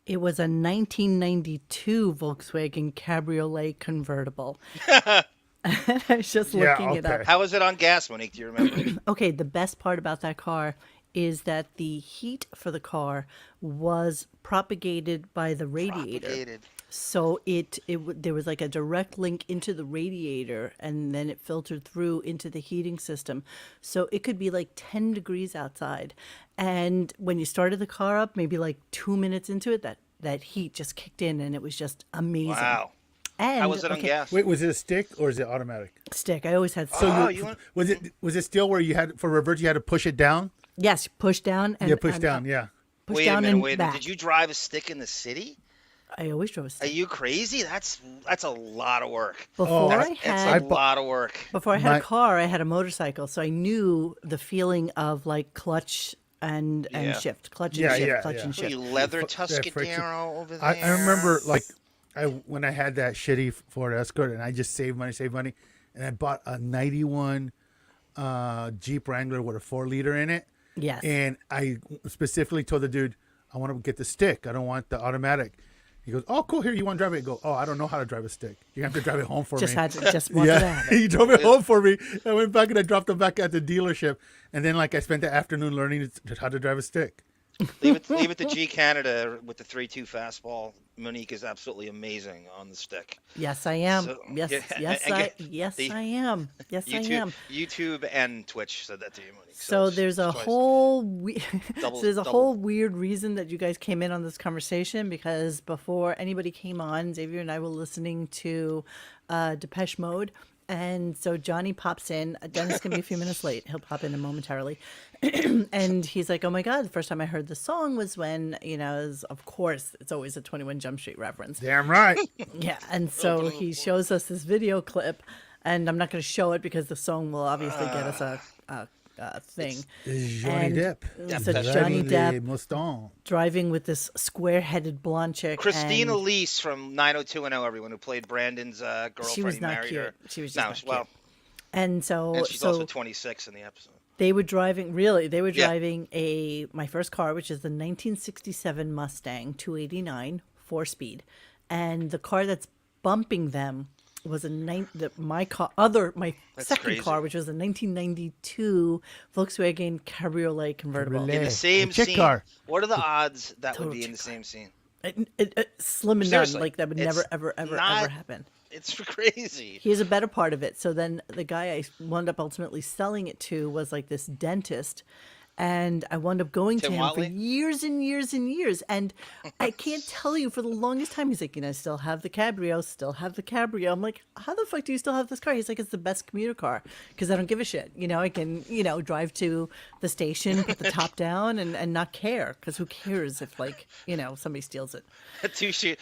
It was a 1992 Volkswagen Cabriolet convertible. I was just looking it up. How was it on gas, Monique? Do you remember? Okay, the best part about that car is that the heat for the car was propagated by the radiator. So there was like a direct link into the radiator, and then it filtered through into the heating system. So it could be like 10 degrees outside. And when you started the car up, maybe like 2 minutes into it, that heat just kicked in, and it was just amazing. Wow. And, how was it on gas? Wait, was it a stick or is it automatic? Stick. I always had. So was it still where you had for reverse you had to push it down? Yes, push down. And, push down. Yeah. Push wait down a and minute. Wait a minute. back. Did you drive a stick in the city? I always drove a stick. Are you crazy? That's a lot of work. Before It's a lot of work. Before I had a car, I had a motorcycle, so I knew the feeling of like clutch and shift, clutch and shift, clutch and shift. You leather Tuscadero over there. I remember like when I had that shitty Ford Escort, and I just saved money, and I bought a '91 Jeep Wrangler with a 4-liter in it. Yes. And I specifically told the dude, I want to get the stick. I don't want the automatic. He goes, oh, cool. Here, you want to drive it? I go, oh, I don't know how to drive a stick. You have to drive it home for me. Just wanted to have it. He drove it home for me. I went back and I dropped it back at the dealership. And then I spent the afternoon learning how to drive a stick. Leave it to G Canada with the 3.2 fastball. Monique is absolutely amazing on the stick. Yes, I am. So, yes, I am. Yes, I am. YouTube and Twitch said that to you, Monique. So there's a whole whole weird reason that you guys came in on this conversation, because before anybody came on, Xavier and I were listening to Depeche Mode. And so Johnny pops in. Dennis can be a few minutes late. He'll pop in momentarily. And he's like, oh my God, the first time I heard the song was when, of course, it's always a 21 Jump Street reference. Damn right. Yeah. And so he shows us this video clip, and I'm not going to show it because the song will obviously get us a thing. It's Johnny Depp. So Johnny Depp Mustang driving with this square-headed blonde chick. Christina Leese from 90210, everyone who played Brandon's girlfriend. She was not cute. Her. She was just not cute. And so she's also 26 in the episode. They were driving my first car, which is the 1967 Mustang 289 4-speed, and the car that's bumping them was my second car, which was a 1992 Volkswagen Cabriolet convertible. In the same scene. Car. What are the odds that would be in the same scene? Slim and none. Like that would never, ever happen. It's crazy. Here's a better part of it. So then the guy I wound up ultimately selling it to was like this dentist. And I wound up going to him for years and years and years. And I can't tell you, for the longest time, he's like, still have the Cabrio. I'm like, how the fuck do you still have this car? He's like, it's the best commuter car because I don't give a shit. I can, drive to the station, put the top down and not care, because who cares if somebody steals it. Touche,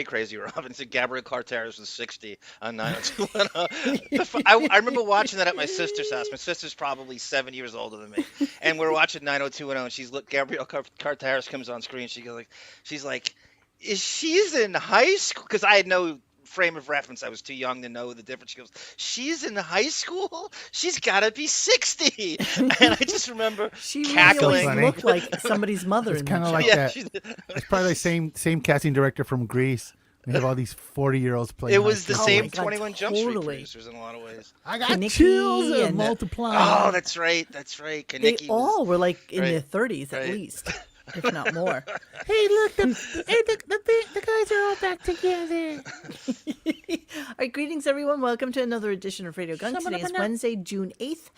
Crazy Robinson. Gabriel Carteris was 60 on 90210. I remember watching that at my sister's house. My sister's probably 7 years older than me. And we're watching 90210, and Gabrielle Carteris comes on screen. She's like, she's in high school? Because I had no frame of reference. I was too young to know the difference. She goes, she's in high school? She's got to be 60. And I just remember cackling. She really looked like somebody's mother. It's kind of like that. It's probably the same casting director from Grease. We have all these 40-year-olds playing. It was the same 21 Jump Street producers in a lot of ways. I got chills and multiplying. Oh, that's right. They all were like in their 30s at least, if not more. Hey, look, the guys are all back together. All right, greetings, everyone. Welcome to another edition of Radio Gunk. Today is Wednesday, June 8th.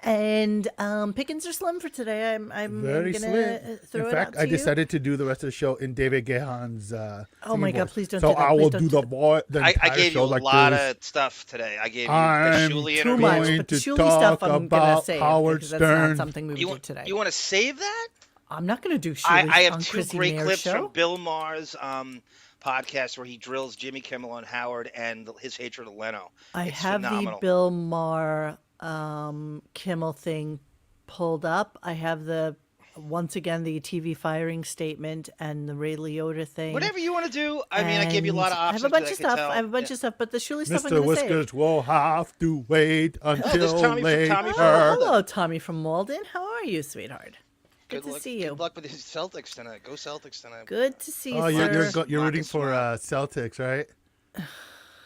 And pickings are slim for today. I'm very gonna slim. throw In it fact, out to I you. decided to do the rest of the show in David Gehan's oh my God, please don't so do that. I will do the voice. I gave you a lot of stuff today. I gave you the Shuli too interview. much, but the Shuli stuff I'm gonna save Howard because Stern. that's not something we would do today. You want to save that? I'm not going to do Shuli. I have on two Chrissy great Mayer's clips show. from Bill Maher's podcast where he drills Jimmy Kimmel and Howard and his hatred of Leno. I It's have phenomenal. the Bill Maher Kimmel thing pulled up. I have once again the TV firing statement and the Ray Liotta thing. Whatever you want to do. I mean, I gave you a lot of options. I have a bunch of stuff, but the Shuli stuff I'm Mr. going to save. Whiskers will have to wait until Tommy from later. Tommy from Hello, Tommy from Malden. How are you, sweetheart? Good to see you. Good luck with the Celtics tonight. Go Celtics tonight. Good to see you, Oh, sir. you're rooting for Celtics, right?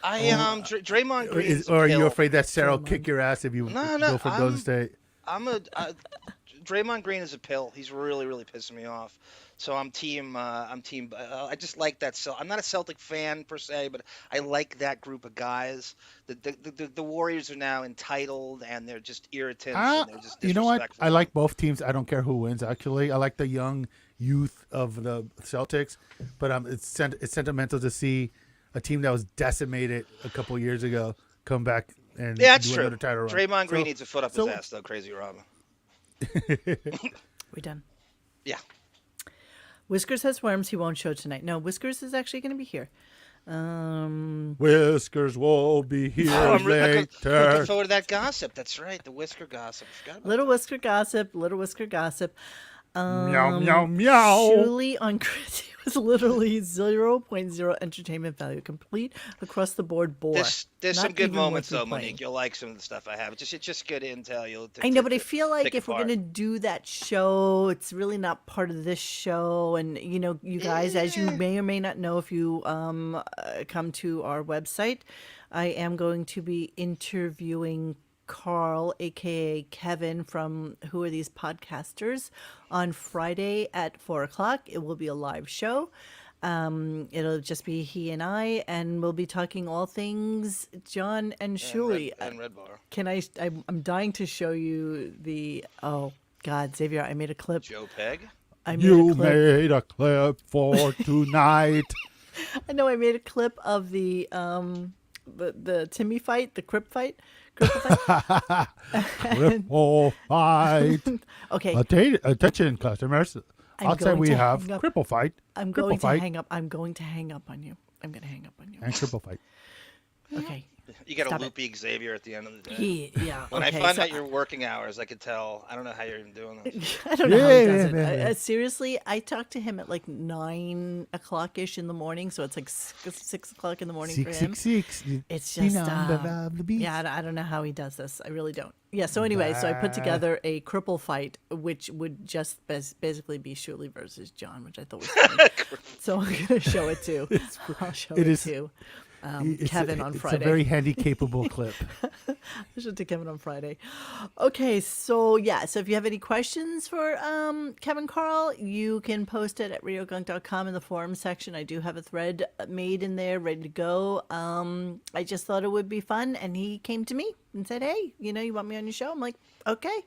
Draymond Green's Or are you pill. afraid that Sarah will kick your ass if you go for Golden State? Draymond Green is a pill. He's really, really pissing me off. So I'm team. I just like that. I'm not a Celtic fan per se, but I like that group of guys. The Warriors are now entitled and they're just irritants and they're just disrespectful. You know what? I like both teams. I don't care who wins. Actually, I like the young youth of the Celtics, but it's sentimental to see a team that was decimated a couple years ago come back and that's do true. Another title run. Draymond Green needs a foot up his ass, though. Crazy Robin. We done? Yeah. Whiskers has worms. He won't show tonight. No, Whiskers is actually going to be here. Whiskers will be here later. Looking forward to that gossip. That's right, the Whisker gossip. Little Whisker gossip. Little Whisker gossip. Meow, meow, meow. Shuli on Chrissy was literally 0.0 entertainment value. Complete across the board bore. There's some good moments though, Monique. You'll like some of the stuff I have. It's just good intel. I know, but I feel like if we're gonna do that show, it's really not part of this show. And you guys, as you may or may not know, if you come to our website, I am going to be interviewing Carl, aka Kevin from Who Are These Podcasters, on Friday at 4:00. It will be a live show. It'll just be he and I, and we'll be talking all things John and Shuli. And Red Bar. I'm dying to show you the. Oh God, Xavier! I made a clip. Joe Peg. Made a clip for tonight. I know. I made a clip of the Timmy fight, the Crip fight. Cripple fight. Okay. Attention, customers. Outside we have cripple fight. I'm going to hang up. I'm going to hang up on you. I'm going to hang up on you. And cripple fight. Okay. You got a loopy Xavier at the end of the day. When I find out your working hours, I could tell. I don't know how you're even doing this. I don't know how he does it. Seriously, I talked to him at like 9 o'clock-ish in the morning, so it's like 6 o'clock in the morning for him. 666. It's just, I don't know how he does this. I really don't. Yeah, so anyway, so I put together a cripple fight, which would just basically be Shuli versus John, which I thought was funny. So I'm going to show it too. I'll show it too. Kevin on Friday. It's a very handy-capable clip. I should take Kevin on Friday. Okay, so so if you have any questions for Kevin Carl, you can post it at RadioGunk.com in the forum section. I do have a thread made in there, ready to go. I just thought it would be fun, and he came to me and said, "Hey, you want me on your show?" I'm like, "Okay."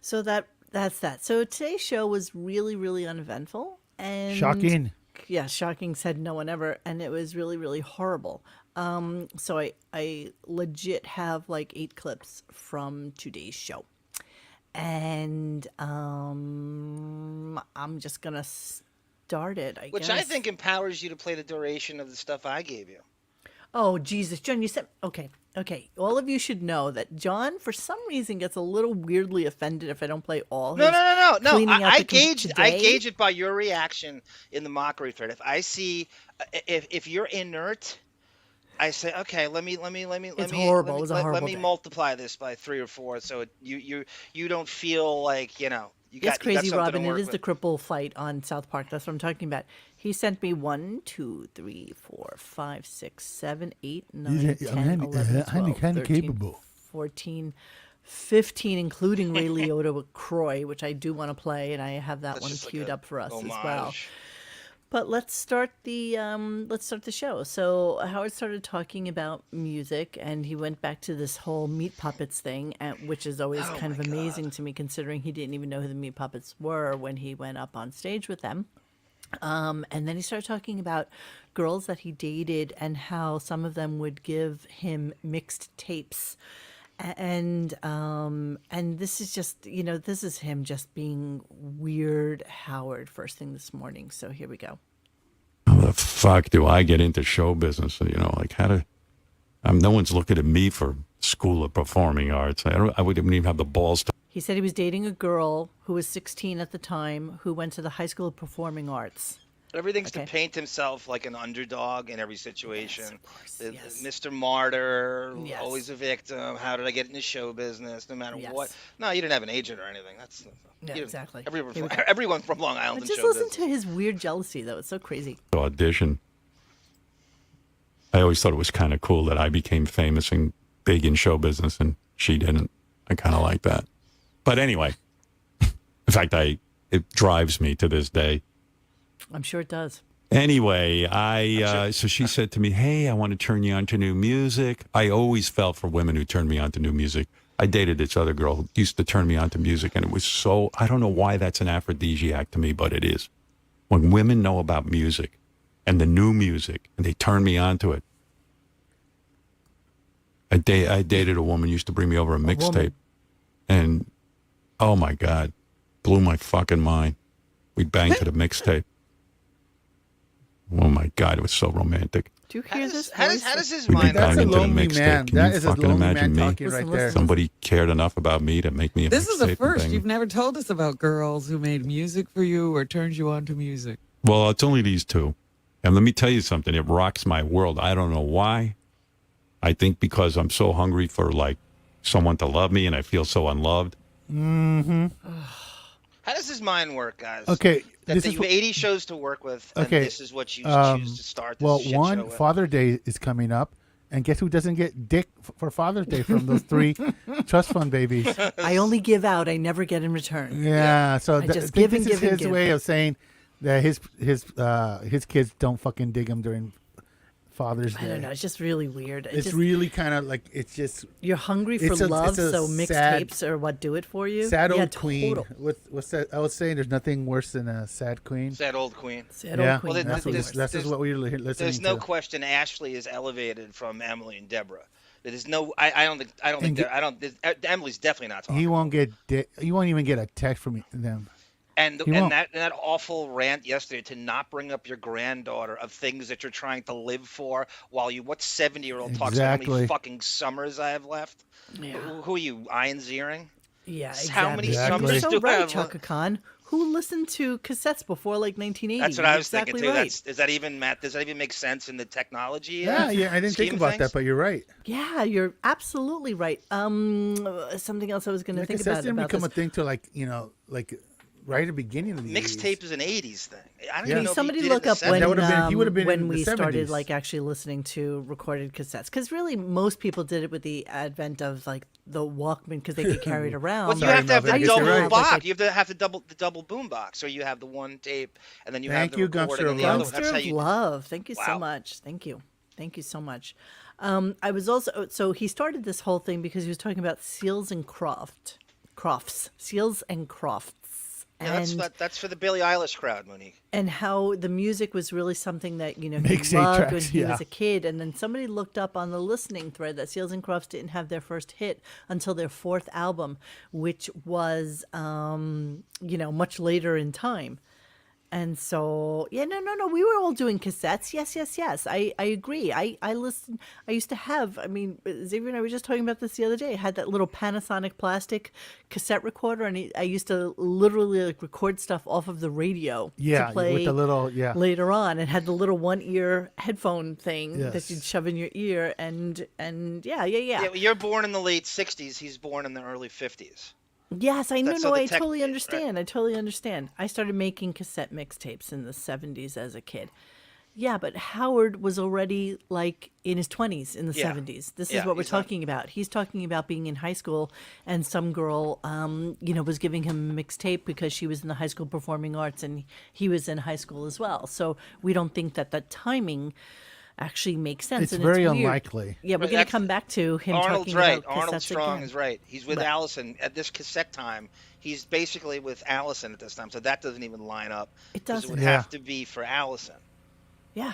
So that's that. So today's show was really, really uneventful and shocking. Yeah, shocking said no one ever, and it was really, really horrible. So I legit have like 8 clips from today's show. And I'm just going to start it, I guess. Which I think empowers you to play the duration of the stuff I gave you. Oh, Jesus. John, you said... Okay. All of you should know that John, for some reason, gets a little weirdly offended if I don't play all his... No. I gauge it by your reaction in the mockery thread. If I see... If you're inert... I say, okay, let me horrible. It was a horrible let me day. multiply this by 3 or 4, so you don't feel like It's crazy, Robin. It is the cripple fight on South Park. That's what I'm talking about. He sent me 1, 2, 3, 4, 5, 6, 7, 8, 9, 10, 11, 12, 13, 14, 15, including Ray Liotta with Croy, which I do want to play, and I have that one queued up for us as well. But let's start the show. So Howard started talking about music, and he went back to this whole Meat Puppets thing, which is always kind of amazing to me, considering he didn't even know who the Meat Puppets were when he went up on stage with them. And then he started talking about girls that he dated and how some of them would give him mixed tapes. And this is just, this is him just being weird Howard first thing this morning. So here we go. How the fuck do I get into show business? No one's looking at me for School of Performing Arts. I wouldn't even have the balls to. He said he was dating a girl who was 16 at the time who went to the High School of Performing Arts. But everything's to Okay. paint himself like an underdog in every situation. Yes, of course. The Yes. Mr. Martyr, Yes. always a victim. How did I get into show business? No matter what. Yes. No, you didn't have an agent or anything. That's Yeah, you didn't- exactly. Everyone Here from, we go. everyone from Long Island But in just show listen business. to his weird jealousy, though. It's so crazy. Audition. I always thought it was kind of cool that I became famous and big in show business and she didn't. I kind of like that. But anyway, in fact, it drives me to this day. I'm sure it does. Anyway, so she said to me, "Hey, I want to turn you on to new music." I always felt for women who turned me on to new music. I dated this other girl who used to turn me on to music, and it was so, I don't know why that's an aphrodisiac to me, but it is. When women know about music and the new music, and they turn me on to it. I dated a woman who used to bring me over a mixtape, and oh my God, blew my fucking mind. We banged to the mixtape. Oh my God, it was so romantic. Do you hear this How voice? does his We'd be mind That's a banging to the lonely mixtape. man. Can That you is a fucking lonely man imagine me? talking Listen, right listen, there. listen. Somebody cared enough about me to make me a This is mixtape the and first. bang You've me. never told us about girls who made music for you or turned you on to music. Well, it's only these two. And let me tell you something. It rocks my world. I don't know why. I think because I'm so hungry for, like, someone to love me and I feel so unloved. How does his mind work, guys? Okay, That this you is have 80 shows to work with, and Okay, this is what you choose to start this well, shit show one, with. Father Day is coming up, and guess who doesn't get dick for Father's Day from those 3 trust fund babies? I only give out. I never get in return. Yeah, so I just think give and this is give and his give. way of saying that his kids don't fucking dig him during Father's Day. I don't know. It's just really weird. It's really kind of like, it's just You're hungry for it's a- love, it's a so sad- mixtapes are what do it for you. sad old yeah, queen. Total. What's that? I was saying there's nothing worse than a sad queen. Sad old queen. Sad Yeah, old queen. Well, that's, there's- what, that's just what we were listening There's no to. question Ashley is elevated from Emily and Deborah. There's no. I don't think. I don't think. And I don't. Emily's definitely not talking. He won't get. You won't even get a text from them. And He won't. that awful rant yesterday to not bring up your granddaughter of things that you're trying to live for while you, what 70-year-old talks about how many Exactly. fucking summers I have left? Yeah. Who are you, Iron Zering? Yeah, exactly. How many summers You're so do I right, have? Chaka Khan. Who listened to cassettes before like 1980? That's what I You're was exactly thinking too. right. Does that even Matt? Does that even make sense in the technology? Yeah, I didn't scheme think of about things? that, but you're right. Yeah, you're absolutely right. Something else I was going to think Cassettes about didn't become this. a thing till like right at the beginning of the Mixtape is an '80s thing. I don't Yeah. even know. Somebody if he did look it in up the when 70s. That would've been- he would've been when in the we started 70s. like actually listening to recorded cassettes, because really most people did it with the advent of like the Walkman because they could carry it around. Well, you Sorry, have to have Mother, the I guess you're double right. box. You have to have the double boom box, or you have the one tape, and then you Thank have you, the recording Gunkster and the other one. Love. That's Gangster how of you. love. Thank you so Wow. much. Thank you so much. I was also so he started this whole thing because he was talking about seals and crofts, seals and crofts. Yeah, that's for the Billie Eilish crowd, Monique. And how the music was really something that he Mixtape loved when tracks, he yeah. was a kid. And then somebody looked up on the listening thread that Seals and Crofts didn't have their first hit until their 4th album, which was much later in time. And so, yeah, no. We were all doing cassettes. Yes. I agree. I listened. I used to have, Xavier and I were just talking about this the other day. I had that little Panasonic plastic cassette recorder, and I used to literally like record stuff off of the radio Yeah, to play with the little later on. It had the little one-ear headphone thing that Yes. you'd shove in your ear. And yeah. Yeah, well, you're born in the late '60s. He's born in the early '50s. Yes, I know. That's so the I tech- totally right. understand. I totally understand. I started making cassette mixtapes in the 70s as a kid. Yeah, but Howard was already like in his 20s in the Yeah. 70s. This Yeah, is what we're he's not- talking about. He's talking about being in high school, and some girl, was giving him a mixtape because she was in the high school performing arts, and he was in high school as well. So we don't think that the timing actually makes sense. It's and very weird. unlikely. Yeah, we're Right, going to that's- come back to him Arnold's talking right. about Arnold cassettes Strong again. is right. He's with But- Allison at this cassette time. He's basically with Allison at this time, so that doesn't even line up. It 'cause doesn't. It would Yeah. have to be for Allison. Yeah.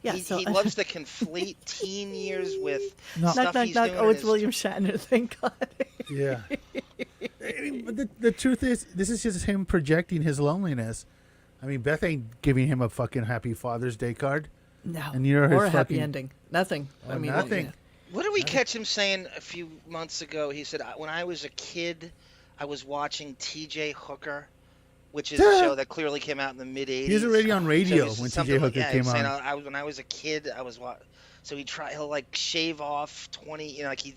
Yeah, he, so he loves to conflate teen years with No. stuff knock, he's knock. doing. Oh, in it's his- William Shatner. Thank God. Yeah. But the truth is, this is just him projecting his loneliness. Beth ain't giving him a fucking happy Father's Day card. No. And you're or his a happy fucking- ending. Nothing. Oh, nothing. What did we catch him saying a few months ago? He said, "When I was a kid, I was watching T.J. Hooker, which is a show that clearly came out in the mid '80s. He was already on radio So when something T.J. like, Hooker yeah, he came was saying, on. when I was a kid, so he'll like shave off 20, like he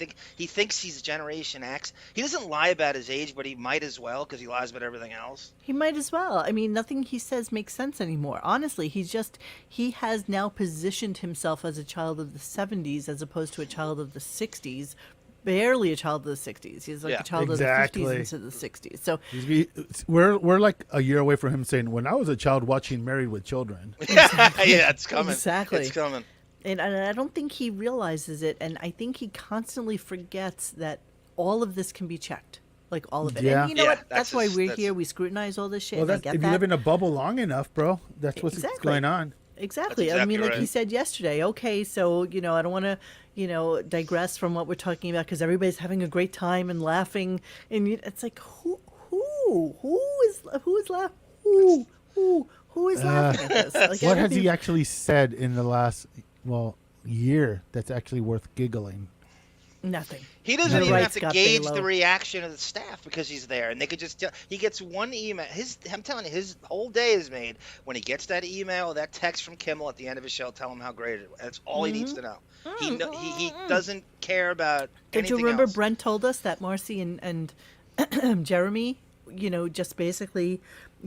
thinks he's Generation X. He doesn't lie about his age, but he might as well because he lies about everything else. He might as well. I mean, nothing he says makes sense anymore. Honestly, he has now positioned himself as a child of the 70s as opposed to a child of the 60s. Barely a child of the 60s. He's like a child of the 50s into the 60s. So we're like a year away from him saying, when I was a child watching Married with Children. Yeah, it's coming. Exactly. It's coming. And I don't think he realizes it. And I think he constantly forgets that all of this can be checked. Like all of it. Yeah. And you know what? That's why we're that's- here. We scrutinize all this shit. Well, I if get you that. live in a bubble long enough, bro, that's what's Exactly. going on. Exactly. That's I mean, exactly like he right. said yesterday, okay, so, I don't want to, digress from what we're talking about because everybody's having a great time and laughing. And it's like, who is laughing? Who is laughing at this? Like, What has everything- he actually said in the last, year that's actually worth giggling? Nothing. He doesn't You're even right, have to Scott gauge Balow. the reaction of the staff because he's there, and they could just tell. He gets one email. I'm telling you, his whole day is made when he gets that email or that text from Kimmel at the end of his show, tell him how great it was. That's all he needs to know. He doesn't care about Don't you anything remember else. Brent told us that Marcy and Jeremy, just basically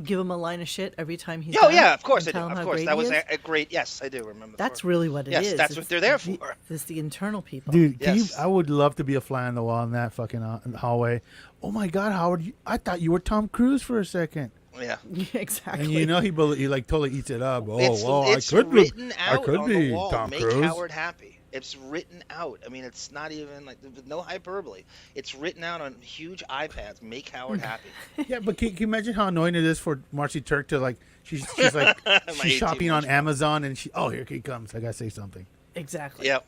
give him a line of shit every time he's Oh done yeah, of course I and do. tell him Of how course, great that he was is? a great. Yes, I do remember. That's for. really what it is. Yes, that's what It's they're there for. It's the internal people. Dude, Yes. I would love to be a fly on the wall in that fucking hallway. Oh my God, Howard, I thought you were Tom Cruise for a second. Yeah. Exactly. And he like totally eats it up. It's I could written I out could on be the wall. Tom Make Cruise. Howard happy. It's written out. I mean, it's not even like no hyperbole. It's written out on huge iPads. Make Howard happy. Yeah, but can you imagine how annoying it is for Marcy Turk to like she's like she's 18 shopping on months. Amazon and here he comes. I gotta say something. Exactly. Yep.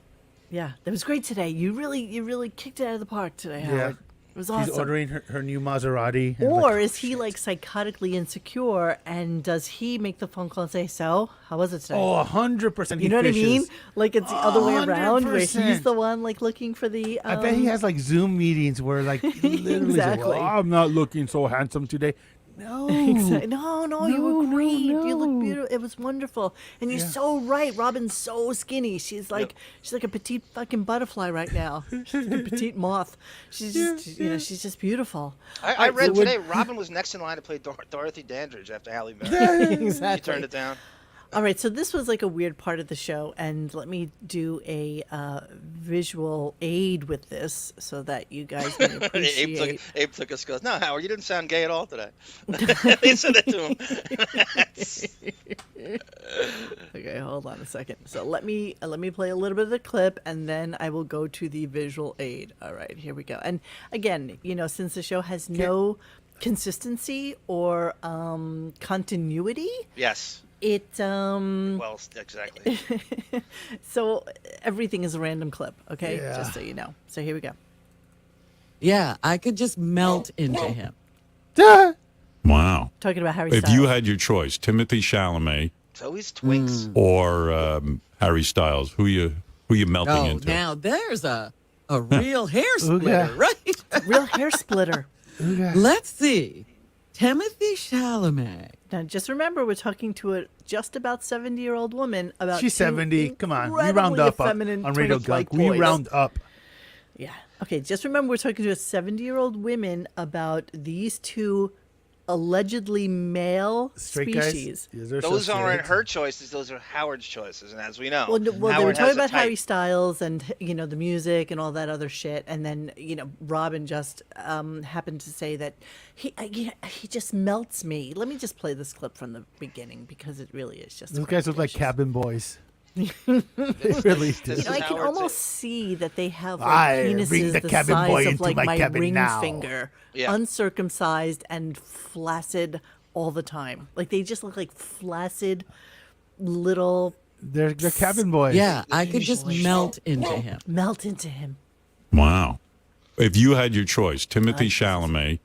Yeah, that was great today. You really kicked it out of the park today, Howard. It was awesome. She's ordering her new Maserati. and Or like, is he like psychotically insecure and does he make the phone call and say, "So, how was it today?" 100%. you know what I mean? Like it's the other way around where he's 100%. the one like looking for the I bet he has like Zoom meetings where like literally Exactly. well, I'm not looking so handsome today. No. Exactly. No, you were No, great. You no. look beautiful. It was wonderful. And you're so right. Robin's so skinny. She's like a petite fucking butterfly right now. She's a petite moth. She's just she's just beautiful. I read today Robin was next in line to play Dorothy Dandridge after Halle Berry. She Exactly. turned it down. All right, so this was like a weird part of the show, and let me do a visual aid with this so that you guys can appreciate. Abe took us goes, "No, Howard, you didn't sound gay at all today." They said that to him. Okay, hold on a second. So let me play a little bit of the clip, and then I will go to the visual aid. All right, here we go. And again, since the show has no consistency or continuity, Yes. it Well, exactly. so everything is a random clip. Okay, Yeah. just so you know. So here we go. Yeah, I could just melt into him. Duh. Wow. Talking about Harry If Styles. you had your choice, Timothy Chalamet It's always twinks. or Harry Styles, who you melting Oh, into? now there's a real hair splitter, right? Real hair splitter. Let's see. Timothy Chalamet. Now, just remember, we're talking to a just about 70-year-old woman about. She's two 70. Come on. We round incredibly up on effeminate Radio twink-like Gunk. We boys. round up. Yeah. Okay, just remember, we're talking to a 70-year-old woman about these two allegedly male Straight species. guys. They're Those so aren't straight. her choices; those are Howard's choices, and as we know, Well, they were Howard talking has a about Harry type. Styles and the music and all that other shit, and then Robin just happened to say that he just melts me. Let me just play this clip from the beginning because it really is just. Those guys look like delicious. cabin boys. They really do. This is I can Howard's almost see that they have like I penises bring the the cabin size boy of into like my my cabin ring now. finger, Yeah. uncircumcised and flaccid all the time. Like they just look like flaccid little They're cabin boys. Yeah, I could just melt into him. melt into him. Wow. If you had your choice, Timothy Chalamet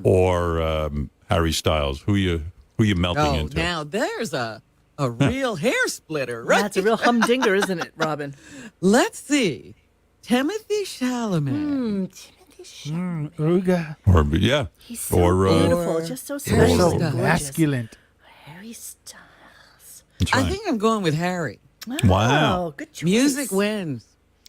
or Harry Styles, who you melting Oh, into? now there's a real hair splitter, right? That's a real humdinger, isn't it, Robin? Let's see. Timothy Chalamet. Timothy Timothy Chalamet. Uga. Or yeah. He's so Or, beautiful, just so You're special so and gorgeous. masculine. Harry Styles. That's I right. think I'm going with Harry. Wow. Oh, good choice. Music wins.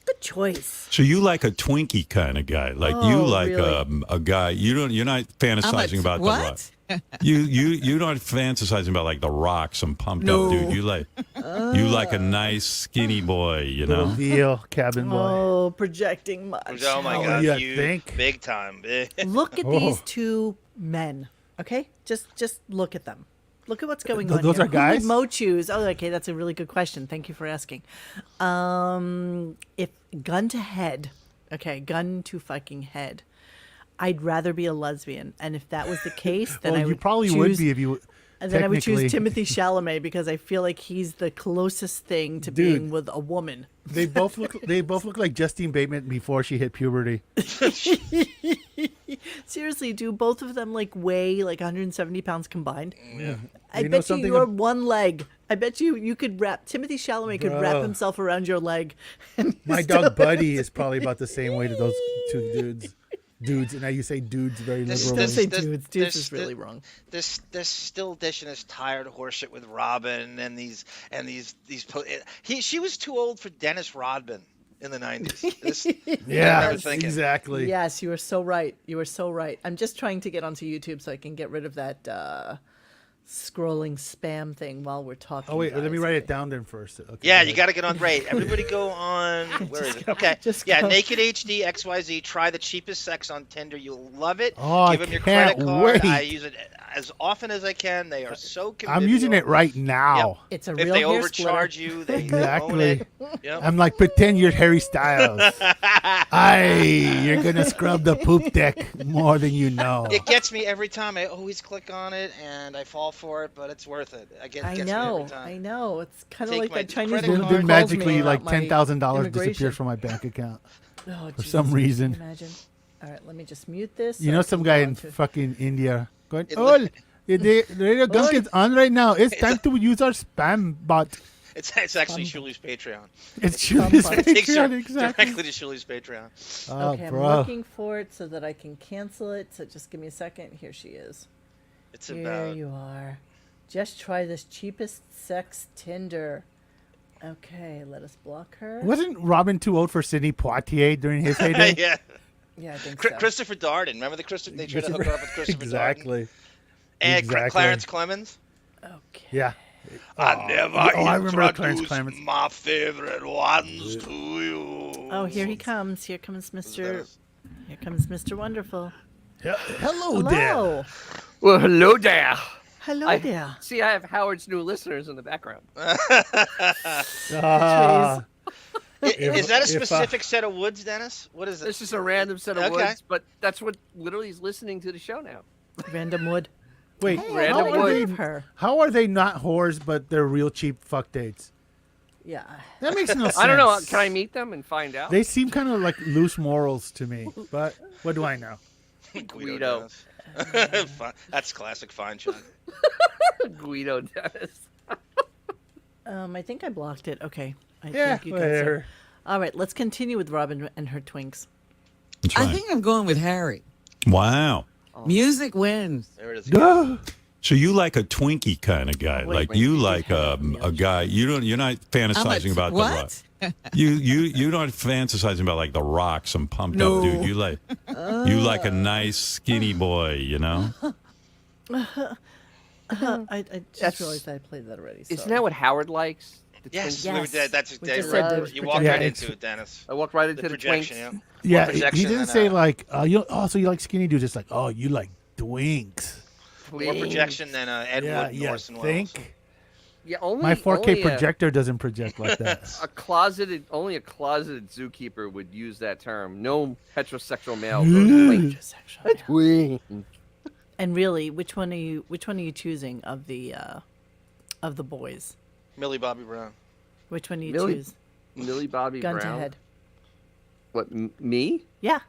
Good choice. So you like a Twinkie kind of guy, like you Oh, like really? a guy. You're not fantasizing about what? the Rock. You're not fantasizing about like the Rock, some pumped up dude. You like a nice skinny boy, you Little know. veal cabin boy. Oh, projecting much. Oh my Oh, God, you you think? big time. Look at Oh. these two men. Okay, just look at them. Look at what's going on. Those here. are guys? Who would Mo choose? Oh, okay, that's a really good question. Thank you for asking. If gun to head, okay, gun to fucking head, I'd rather be a lesbian. And if that was the case, then Well, I you would probably choose, would be if you. And then I would choose technically- Timothy Chalamet because I feel like he's the closest thing to Dude. being with a woman. They both look like Justine Bateman before she hit puberty. Seriously, do both of them like weigh like 170 pounds combined? Yeah. I You know bet you something your ab- one leg. I bet you could wrap Timothy Chalamet could wrap Bro. himself around your leg. And My dog Buddy is probably about the same weight as those two dudes, and now you say dudes very This- liberally. Don't say this- dudes. this- Dudes is really wrong. This still dishing this tired horseshit with Robin and these she was too old for Dennis Rodman in the 90s. This, Yeah, I remember thinking. exactly. Yes, you are so right. You are so right. I'm just trying to get onto YouTube so I can get rid of that scrolling spam thing while we're talking. Oh wait, let me guys. write it down then first. Okay, Yeah, go you ahead. got to get on rate. Everybody go on. Where is it? Okay. just Yeah, go. Naked HD XYZ. Try the cheapest sex on Tinder. You'll love it. Oh, Give I them your can't credit card. I wait. use it as often as I can. They are so convivial. I'm using it right now. It's a If real they hair overcharge splitter. you, they own Exactly. it. Yep. I'm like, pretend you're Harry Styles. Aye, you're gonna scrub the poop deck more than you know. It gets me every time. I always click on it and I fall for it, but it's worth it. I Gets me every know. time. I know. It's kind of Take like my that Chinese credit woman card. who Then calls magically, me like about my $10,000 immigration. disappears from my bank account. Oh, for some Jesus, reason. can you imagine. All right, let me just mute this. You so know, I some can guy go in on to- fucking India going, It "Oh, li- the Radio Gunk Oi. is on right now. It's time to use our spam bot." It's actually Shuli's Patreon. It's Spam Julie's bot. It takes you Patreon, exactly. directly to Shuli's Patreon. Oh, Okay, I'm bro. looking for it so that I can cancel it. So just give me a second. Here she is. It's Here about you are. Just try this cheapest sex Tinder. Okay, let us block her. Wasn't Robin too old for Sidney Poitier during his heyday? yeah. Yeah, I think so. Christopher Darden. Remember the Christopher? They tried to hook her up with Christopher Darden. Exactly. And Exactly. Clarence Clemens. Okay. Yeah. I never I remember Clarence Clemens. my favorite ones to you. Oh, here he comes. Here comes Mr. Dennis. Here comes Mr. Wonderful. Hello there. Hello. Well, hello there. Hello there. See, I have Howard's new listeners in the background. Ah, Is that a if, specific set of woods, Dennis? What is it? This is a random set of Okay. woods, but that's what literally is listening to the show now. Random wood. wait, Random how are, wood. they, Leave her. how are they not whores, but they're real cheap fuck dates? Yeah. That makes no sense. I don't know. Can I meet them and find out? They seem kind of like loose morals to me, but what do I know? Guido. Dennis. That's classic fine china. Guido Dennis. I think I blocked it. Okay. I Yeah, think you can whatever. All right, let's continue with Robin and her twinks. That's I right. think I'm going with Harry. Wow. Music wins. There it is. Duh. So you like a Twinkie kind of guy, like you like a guy. You're not fantasizing about the Rock. what? You're not fantasizing about like the Rock, some pumped No. up dude. You like a nice skinny boy, you know. I just That's- realized I played that already. Isn't sorry. that what Howard likes? The Yes, twinks? we Yes. did. That's We dead just right. said there's You walked projection. right Yeah, into it's- it, Dennis. I walked right into The the, projection, twinks. yeah. Yeah, projection he didn't and, say like, so you like skinny dudes. It's like, oh, you like twinks. More Twinks. projection than Ed Yeah, Wood, yeah. Orson Welles. Think Yeah, only my 4K only projector doesn't project like that. only a closeted zookeeper would use that term. No heterosexual male. goes, Sexual. "Twink." And really, which one are you choosing of the boys? Millie Bobby Brown. Which one do you Millie choose? Millie Bobby Gun Brown. to head. What? Me? Yeah.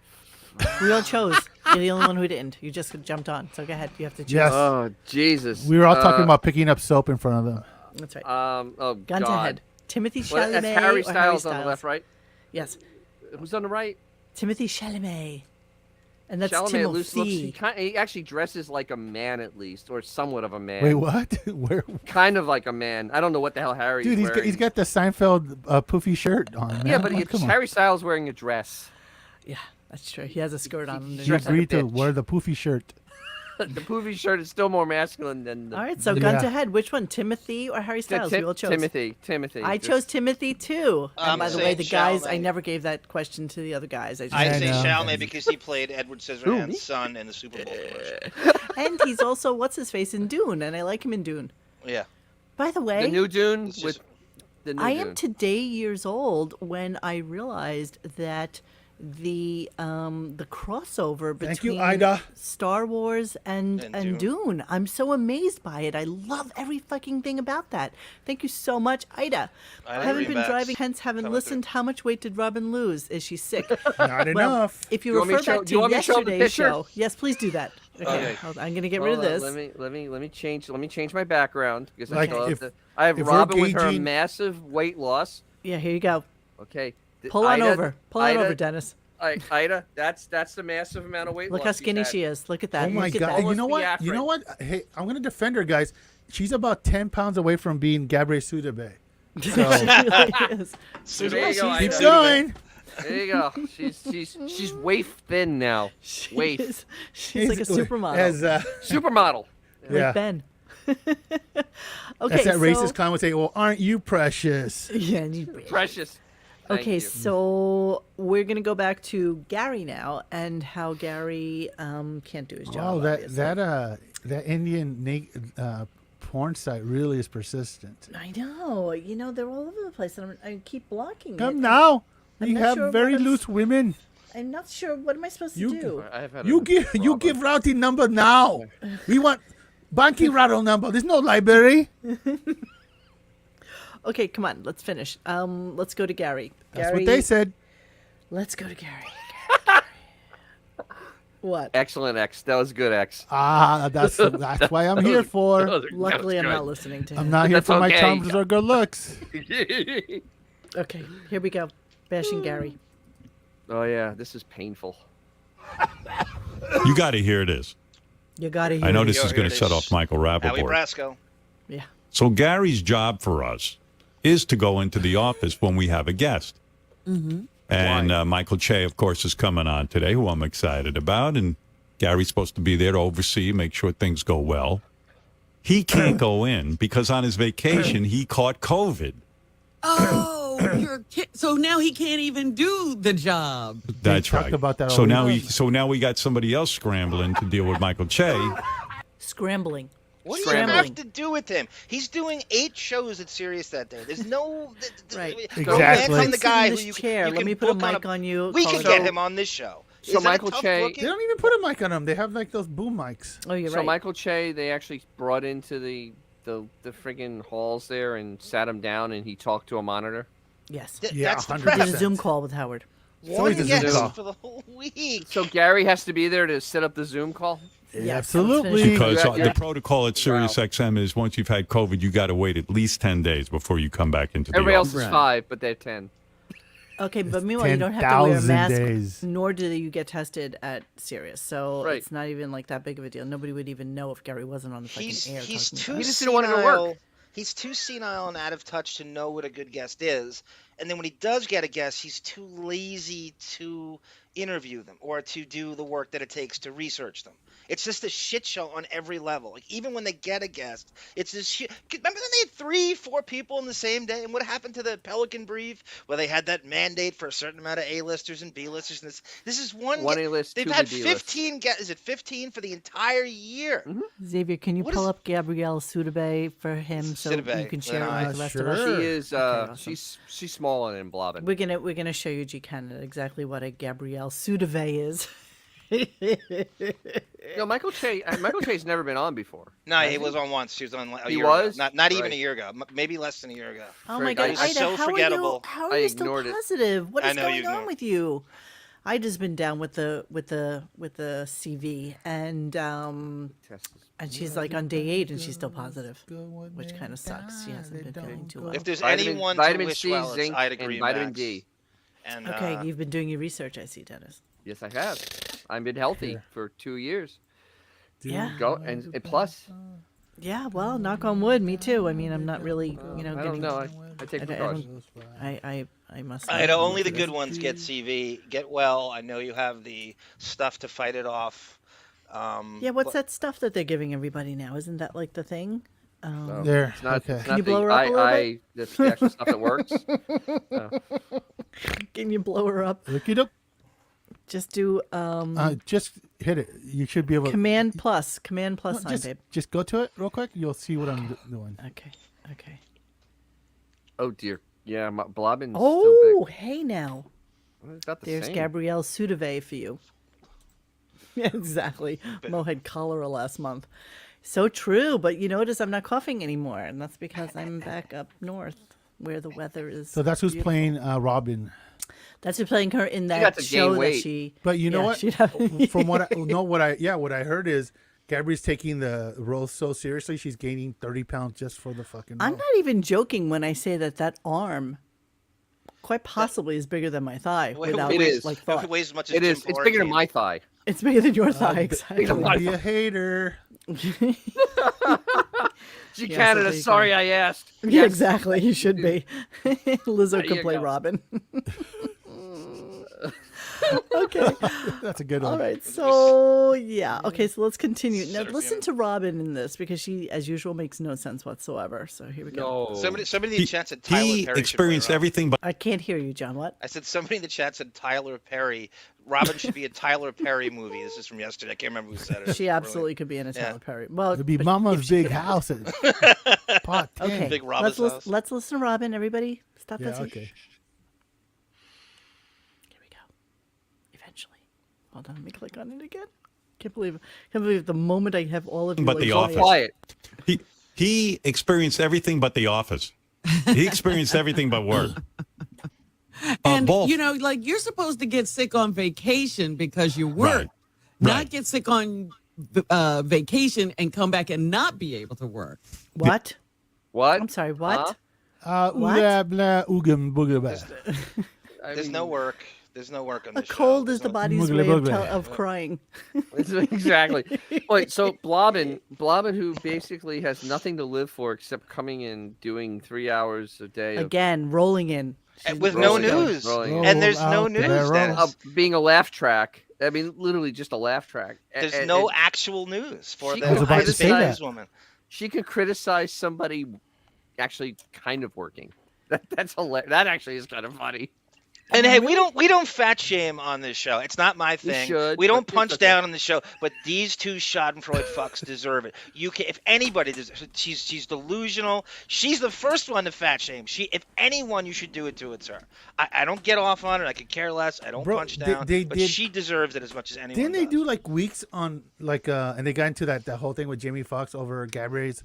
We all chose. You're the only one who didn't. You just jumped on. So go ahead. You have to choose. Yes, Oh Jesus! we were all talking about picking up soap in front of them. That's right. Oh Gun God. to head. Timothy Well, Chalamet that's Harry or Styles on the left, right? Yes. Who's on the right? Timothy Chalamet. And that's Chalamet at least looks. Timothy. He actually dresses like a man at least, or somewhat of a man. Wait, what? Where? Kind of like a man. I don't know what the hell Harry's Dude, wearing. he's got the Seinfeld poofy shirt on. Man. Yeah, but Come on. Harry Styles wearing a dress. Yeah, that's true. He has a skirt on. You dressed like a agreed to bitch. wear the poofy shirt. The poofy shirt is still more masculine than the. All right, so Yeah. gun to head. Which one, Timothy or Harry Styles? We all chose. Timothy. I chose Timothy too. And I'm by the way, saying the guys, I Chalamet. never gave that question to the other guys. I just I I say know. Chalamet because he played Edward Who, me? Scissorhands' son in the Super Bowl commercial. and he's also what's his face in Dune, and I like him in Dune. Yeah. By the way, The new Dune It's with just- the new I Dune. am today years old when I realized that the crossover between Thank you, Ida. Star Wars and And Dune. I'm so amazed by it. I love every fucking thing about that. Thank you so much, Ida. Ida Haven't been Greenbacks driving, hence haven't coming listened. How much weight did Robin lose? Is she sick? Not Well, enough. if you You want me refer to show- back do you to want me to show the yesterday's picture? show, yes, please do that. Okay, Okay. hold on, I'm gonna get rid of Hold on, this. Let me change my background because Like, I still have if- to. I have if we're Robin with her gauging- massive weight loss. Yeah, here you go. Okay. Pull on Ida- over. Pull on Ida- over, Dennis. Ida, that's the massive amount of weight Look loss. how she's skinny had. she is. Look at that. Oh my Look at god! that. And you know Almost what? You know Biafran. what? Hey, I'm gonna defend her, guys. She's about 10 pounds away from being Gabrielle Sidibe. She So really is. There you go, keep Ida. going. There you go. She's waif thin now. She Waif. is- She's like a supermodel. As, Supermodel. Like yeah. Ben. Okay, That's that so, racist clown would say, "Well, aren't you precious?" Yeah, and you- Precious. Thank okay, you. so we're gonna go back to Gary now, and how Gary can't do his job. Oh, obviously. that Indian porn site really is persistent. I know. You know, they're all over the place, and I keep blocking Come it. now, I'm you not have sure very what I'm loose women. I'm not sure. What am I supposed to You- do? I've had You a give problem. routing number now. We want banking routing number. There's no library. Okay, come on. Let's finish. Let's go to Gary. That's Gary, what they said. Let's go to Gary. What? Excellent, X. That was good, X. That's why I'm here for. Luckily, I'm not listening to him. I'm not here That's for my okay. charms or good looks. Okay, here we go. Bashing Gary. Oh yeah, this is painful. You got to hear this. You gotta hear I know it. this Yo, is here going it to set is. off Michael Howie Rappaport. Brasco. Yeah. So Gary's job for us is to go into the office when we have a guest. Mm-hmm. And Michael Che, of course, is coming on today, who I'm excited about. And Gary's supposed to be there to oversee, make sure things go well. He can't go in because on his vacation, he caught COVID. Oh, so now he can't even do the job. That's talked right. about that so already. now we got somebody else scrambling to deal with Michael Che. Scrambling. What do you Scrambling. have to do with him? He's doing 8 shows at Sirius that day. There's no Right. Go Exactly. man, the Sit guy in who this you, chair. you Let can me put a book mic on you. We call can it- get him on this show. So Isn't it Michael tough Che- booking? They don't even put a mic on them. They have like those boom mics. Oh, you're So right. Michael Che, they actually brought into the friggin' halls there and sat him down, and he talked to a monitor. Yes. Yeah, That's the 100%. Did a press. Zoom call with Howard. One always a Zoom guest call. for the whole week. So Gary has to be there to set up the Zoom call. Yes, Absolutely. let's finish. Because Yeah, yeah. the protocol at Sirius XM is once you've had COVID, you got to wait at least 10 days before you come back into the Everybody office. else is Right. 5, but they're 10. Okay, but meanwhile, you don't have to wear a 10,000 mask, days. nor do you get tested at Sirius. So Right. it's not even like that big of a deal. Nobody would even know if Gary wasn't on the fucking He's air. he's talking too about He it. just didn't want it to work. senile. He's too senile and out of touch to know what a good guest is. And then when he does get a guest, he's too lazy to interview them or to do the work that it takes to research them. It's just a shit show on every level. Like even when they get a guest, it's this shit. Remember when they had 3-4 people in the same day? And what happened to the Pelican Brief, where they had that mandate for a certain amount of A-listers and B-listers? And this is one. One A-list, They've two had B-list. 15 guests. Is it 15 for the entire year? Xavier, can you What pull is- up Gabrielle Sidibe for him so Sidibe, you can share it Leno. with the rest of us? Sure. She is. Okay, awesome. She's small and blobbing. We're gonna show you, G. Canada, exactly what a Gabrielle Sidibe is. No, Michael Che's never been on before. No, he was on once. She was on a He year was? ago. Not even Right. a year ago. Maybe less than a year ago. Oh my Frick, God, I- Ida, so how forgettable. are you? I Still ignored it. positive? What I is know you going on ignored with you? I just been down with the CV, and she's like on day 8 and she's still positive, which kind of sucks. She hasn't been feeling too well. If there's Vitamin, anyone vitamin to wish C, well, it's zinc, Ida and Greenbacks. vitamin D. And, Okay, you've been doing your research, I see, Dennis. Yes, I have. I've been healthy for 2 years. Yeah. Go and plus. Yeah, well, knock on wood, me too. I mean, I'm not really, I don't getting. know. I take I precautions. I must. I not know be only the into good this. ones get CV, get well. I know you have the stuff to fight it off. Yeah, what's But that stuff that they're giving everybody now? Isn't that like the thing? No, There. it's not. Okay. It's Can not you blow the her up a little bit? That's the actual stuff that works. Can you blow her up? Look it up. Just do Just hit it. You should be able to. Command plus sign, Just, babe. just go to it real quick. You'll see what I'm doing. Okay. Oh dear. Yeah, my blobbin's Oh, still hey now. big. Well, it's about the There's same. Gabrielle Sudave for you. Yeah, exactly. Mo had cholera last month. So true, but you notice I'm not coughing anymore, and that's because I'm back up north where the weather is. So that's who's beautiful. playing Robin. That's who's playing her in got that to show gain that weight. she. But you know yeah, what? she'd have- From what I heard is Gabri's taking the role so seriously. She's gaining 30 pounds just for the fucking role. I'm not even joking when I say that arm quite possibly is bigger than my thigh. Without It is. like if thought. it weighs as much as It is. Jim It's bigger than Florentine. my thigh. It's bigger than your thigh, exactly. Don't be a hater. Gee, Yeah, Canada, so there you sorry go. I asked. Yeah, exactly. You should be. Lizzo There could you play go. Robin. Okay. That's a good one. All right. So yeah. Okay. So let's continue. Now Center listen field. to Robin in this because she, as usual, makes no sense whatsoever. So here we go. No. Somebody in the chat said Tyler He Perry experienced should play Robin. everything, but I can't hear you, John. What? I said somebody in the chat said Tyler Perry. Robin should be a Tyler Perry movie. This is from yesterday. I can't remember who said it. She absolutely could be in a Yeah. Tyler Perry. Well, It'd be but Mama's if she big could- house. Pot 10. Okay. Big Robin's house. Let's listen to Robin. Everybody, stop Yeah, that. okay. Here we go. Eventually. Hold on. Let me click on it again. Can't believe the moment I have all of you. But like, The quiet. Office. Quiet. he experienced everything but The Office. He experienced everything but work. And Both. like you're supposed to get sick on vacation because you work, Right. not Right. get sick on vacation and come back and not be able to work. What? What? I'm sorry. What? Huh? What? Blah, blah, oogum, booga, blah. I There's mean, no work. There's no work on A the show. cold There's is the no- body's Wiggly way of, wiggly. of crying. Exactly. Wait, so Blobbin, who basically has nothing to live for except coming and doing 3 hours a day of, Again, rolling in. She's With no rolling in, news. rolling in. And there's Roll no out the news, barrel. Dennis. of being a laugh track. I mean, literally just a laugh track. There's And- no and actual news for She the I was about to say that. woman. she could criticize somebody actually kind of working. That's hilarious. That actually is kind of funny. And hey, we don't fat shame on this show. It's not my thing. should, We don't but it's punch okay. down on the show, but these two Schadenfreude fucks deserve it. You can, if anybody deserves, she's delusional. She's the first one to fat shame. If anyone, you should do it to, it's her. I don't get off on it. I could care less. I don't Bro, punch down. they but did- she deserves it as much as anyone. Didn't they does. do like weeks on and they got into that whole thing with Jamie Foxx over Gabrie's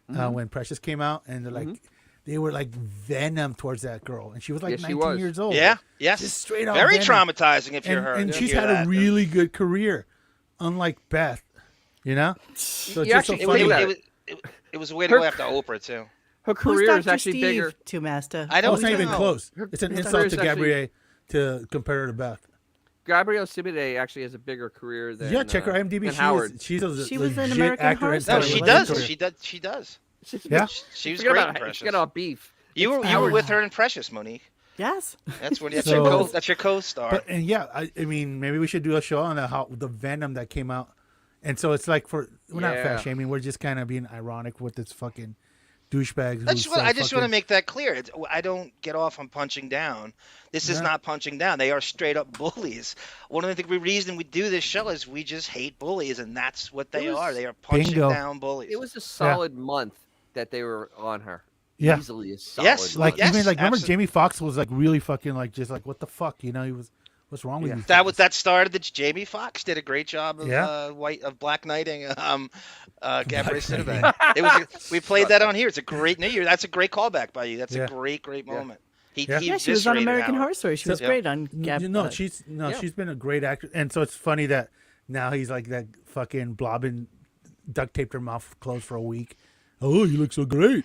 when Precious came out, and they're like they were like venom towards that girl, and she was like Yes, she 19 was. years old. Yeah. Yes. Just straight up Very venom. traumatizing if you're her. And to she's hear had that. a really good career, unlike Beth. You know, so it's You just so actually- It was, funny. Think about it was a way to Her- go after Oprah too. Her Who's career Dr. is actually Steve bigger. to Master? I Oh, don't it's not even know. close. It's an her insult career's to actually- Gabrielle to compare her to Beth. Gabrielle Sibide actually has a bigger career than Yeah, check her IMDb. than Howard. She's a She was in legit American actor Horror and No, Story. star. she What does. career? She does. Yeah. She was Forget great in about, Precious. forget about beef. You were Howard. with her in Precious, Monique. Yes. That's when that's So- your co-star. But and yeah, I mean, maybe we should do a show on how the venom that came out, and so it's like we're not Yeah. fat shaming. We're just kind of being ironic with this fucking douchebag. I just want to make that clear. I don't get off on punching down. This is Yeah. not punching down. They are straight up bullies. One of the reason we do this show is we just hate bullies, and that's what they are. They are punching Bingo. down bullies. It was a solid month that they were on her. Yeah. Easily a solid Yes, like yes, even like remember absolutely. Jamie Foxx was like really fucking like just like what the fuck, you know? He was what's wrong with you? that started. That Jamie Foxx did a great job of Yeah. Black Knighting. Gabrielle Sidibe. It was. We played that on here. It's a great New Year. That's a great callback by you. That's Yeah. a great moment. Yeah. Yeah, she was on eviscerated American Howard. Horror Story. She was Yeah. great on Gab. No, she's been a great actor, and so it's funny that now he's like that fucking blobbing, duct taped her mouth closed for a week. Oh, you look so great.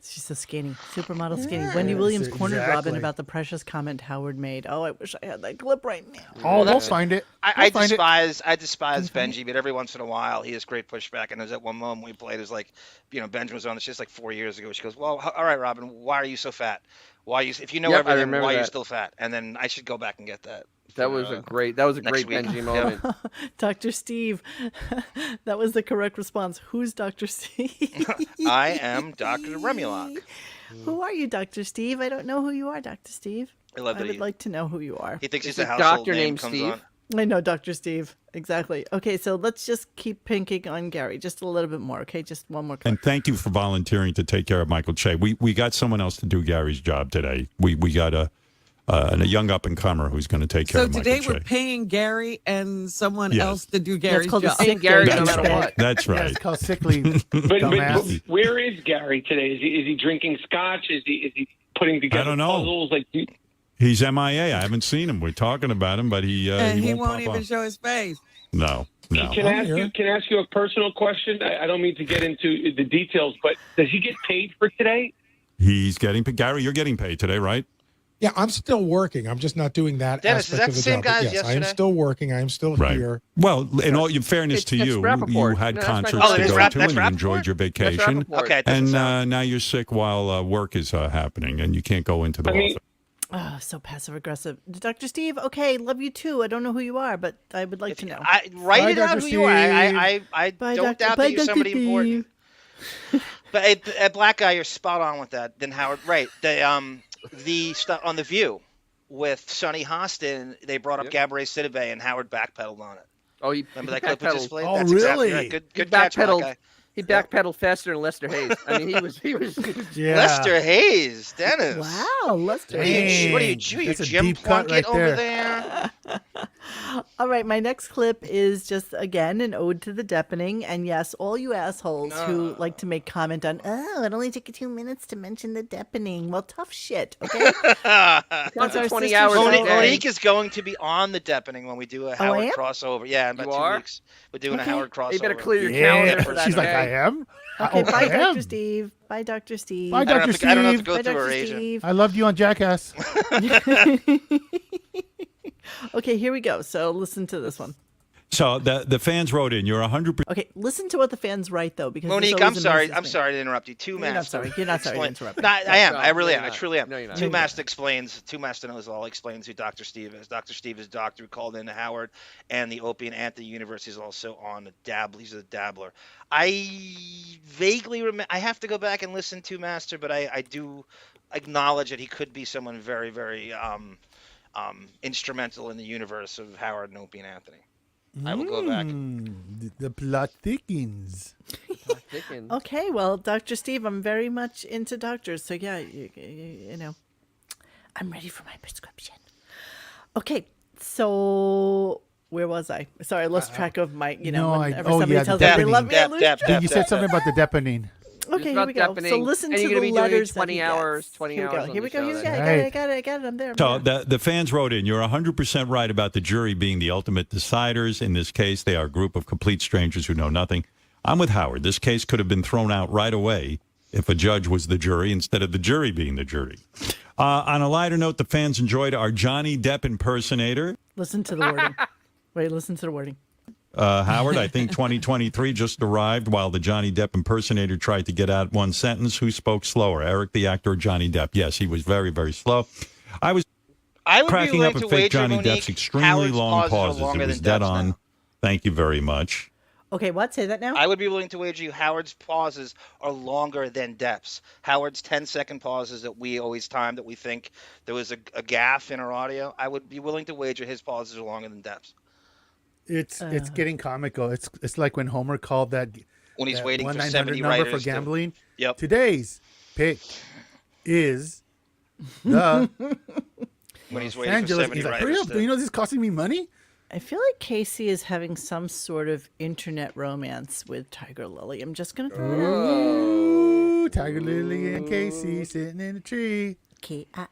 She's so skinny, supermodel skinny. Wendy Williams cornered Robin exactly. about the precious comment Howard made. Oh, I wish I had that clip right now. Oh, we'll find it. I We'll find it. despise Benji, but every once in a while he has great pushback. And there's that one moment we played. It was like, Benji was on the show like 4 years ago. She goes, "Well, all right, Robin, why are you so fat? If you know Yep, I everything, remember why are you that. still fat?" And then I should go back and get that. That was a great week. Benji moment. Dr. Steve, that was the correct response. Who's Dr. Steve? I am Dr. Remulok. Who are you, Dr. Steve? I don't know who you are, Dr. Steve. I love that would like to know who you are. He thinks It's he's a a household doctor name named comes Steve. on. I know, Dr. Steve. Exactly. Okay, so let's just keep pinking on Gary just a little bit more, okay? Just one more clip. And thank you for volunteering to take care of Michael Che. We got someone else to do Gary's job today. We got a young up and comer who's going to take care So of Michael today Che. we're paying Gary and someone Yes. else to do Gary's called job. the Paying Gary no That's matter right. what. That's Yeah, right. it's called sickly But dumbass. where is Gary today? Is he drinking scotch? Is he putting together I don't know. puzzles? He's MIA. I haven't seen him. We're talking about him, but he And he won't won't pop even up. show his face. No. Can I ask you a personal question? I don't mean to get into the details, but does he get paid for today? He's getting paid. Gary, you're getting paid today, right? Yeah, I'm still working. I'm just not doing that Dennis, is aspect that of the the same job. guy as Yes, I am yesterday? still working. I am still Right. here. Well, in all your fairness to That's you, you Rappaport. had No, that's concerts Rappaport. to that's go Rapp- to, that's and you Rappaport? enjoyed your That's vacation. Rappaport. Okay, it doesn't And sound- now you're sick while work is happening, and you can't go into the I mean- office. Oh, so passive aggressive. Dr. Steve, okay, love you too. I don't know who you are, but I would like to know. Write Bye, it out Dr. who you are. I Bye, don't Dr. doubt Bye, that you're Dr. somebody important. Steve. But a black guy, you're spot on with that. Then Howard, right? The stuff on The View with Sonny Hostin, they brought up Gabourey Sidibe, and Howard backpedaled on it. Oh, he Remember that clip we just backpedaled. played? Oh, That's exactly really? right. Good He catch, black backpedaled. guy. He backpedaled faster than Lester Hayes. I mean, he was Yeah. Lester Hayes, Dennis. Wow, Lester. What are you, Dang. Jew? You That's a Jim deep cut Plunkett right over there. there? All right, my next clip is just, again, an ode to the Deppening. And yes, all you assholes who like to make comment on, oh, it only took you 2 minutes to mention the Deppening. Well, tough shit, okay? That's our 20 sister hours show. a day. Monique is going to be on the Deppening when we do a Howard am? crossover. Yeah, in about You 2 are? weeks. We're doing a Okay. Howard crossover. You better clear your Yeah. calendar for that She's like, day. I am? Okay, bye, I am. Dr. Steve. Bye, Dr. Steve. Bye, I don't Dr. have to, I don't have to Steve. go Bye, through her Dr. agent. Steve. I loved you on Jackass. Okay, here we go. So listen to this one. So the fans wrote in, you're 100%. Okay, listen to what the fans write, though, because this Monique, always I'm sorry. amazes I'm me. sorry to interrupt you. You're not sorry. You're not sorry to interrupt me. No, I am. No, I really no, am. you're I not. truly am. No, you're not. Two Master knows all explains who Dr. Steve is. Dr. Steve is doctor who called in to Howard, and the Opie and Anthony universe is also on the dabble. He's a dabbler. I vaguely remember. I have to go back and listen to Master, but I do acknowledge that he could be someone very, very instrumental in the universe of Howard and Opie and Anthony. I will go back. The plot thickens. Dickens. Okay, well, Dr. Steve, I'm very much into doctors, so yeah, you know, I'm ready for my prescription. Okay, so where was I? Sorry, I lost track of my, No, whenever somebody yeah, tells me they Deppening. love me, I lose track. You said something about the Deppening. Okay, here about we go. So Deppening, listen and to you're the gonna be doing letters 20 that he hours, gets. 20 Here we hours go. on Here we the go. show Here we go. then. I got it. I'm there. So the fans wrote in, you're 100% right about the jury being the ultimate deciders. In this case, they are a group of complete strangers who know nothing. I'm with Howard. This case could have been thrown out right away if a judge was the jury instead of the jury being the jury. On a lighter note, the fans enjoyed our Johnny Depp impersonator. Listen to the wording. Wait, listen to the wording. Howard, I think 2023 just arrived while the Johnny Depp impersonator tried to get out one sentence. Who spoke slower, Eric the actor or Johnny Depp? Yes, he was very, very slow. I was I would be cracking willing up to at fake wager, Johnny Monique, Depp's extremely Howard's long pauses are pauses. longer It was than dead Depp's on. now. Thank you very much. Okay, what? Say that now? I would be willing to wager you Howard's pauses are longer than Depp's. Howard's 10-second pauses that we always time that we think there was a gaffe in our audio. I would be willing to wager his pauses are longer than Depp's. It's getting comical. It's like when Homer called that When he's that waiting for 1-900 70 number writers for gambling. Yep. Today's pick is the When he's waiting Angeles. for 70 He's like, hurry writers. up! Do you know this is costing me money? I feel like Casey is having some sort of internet romance with Tiger Lily. I'm just going to throw it out there. Ooh, Tiger Lily and Casey sitting in a tree. Kissing. I'm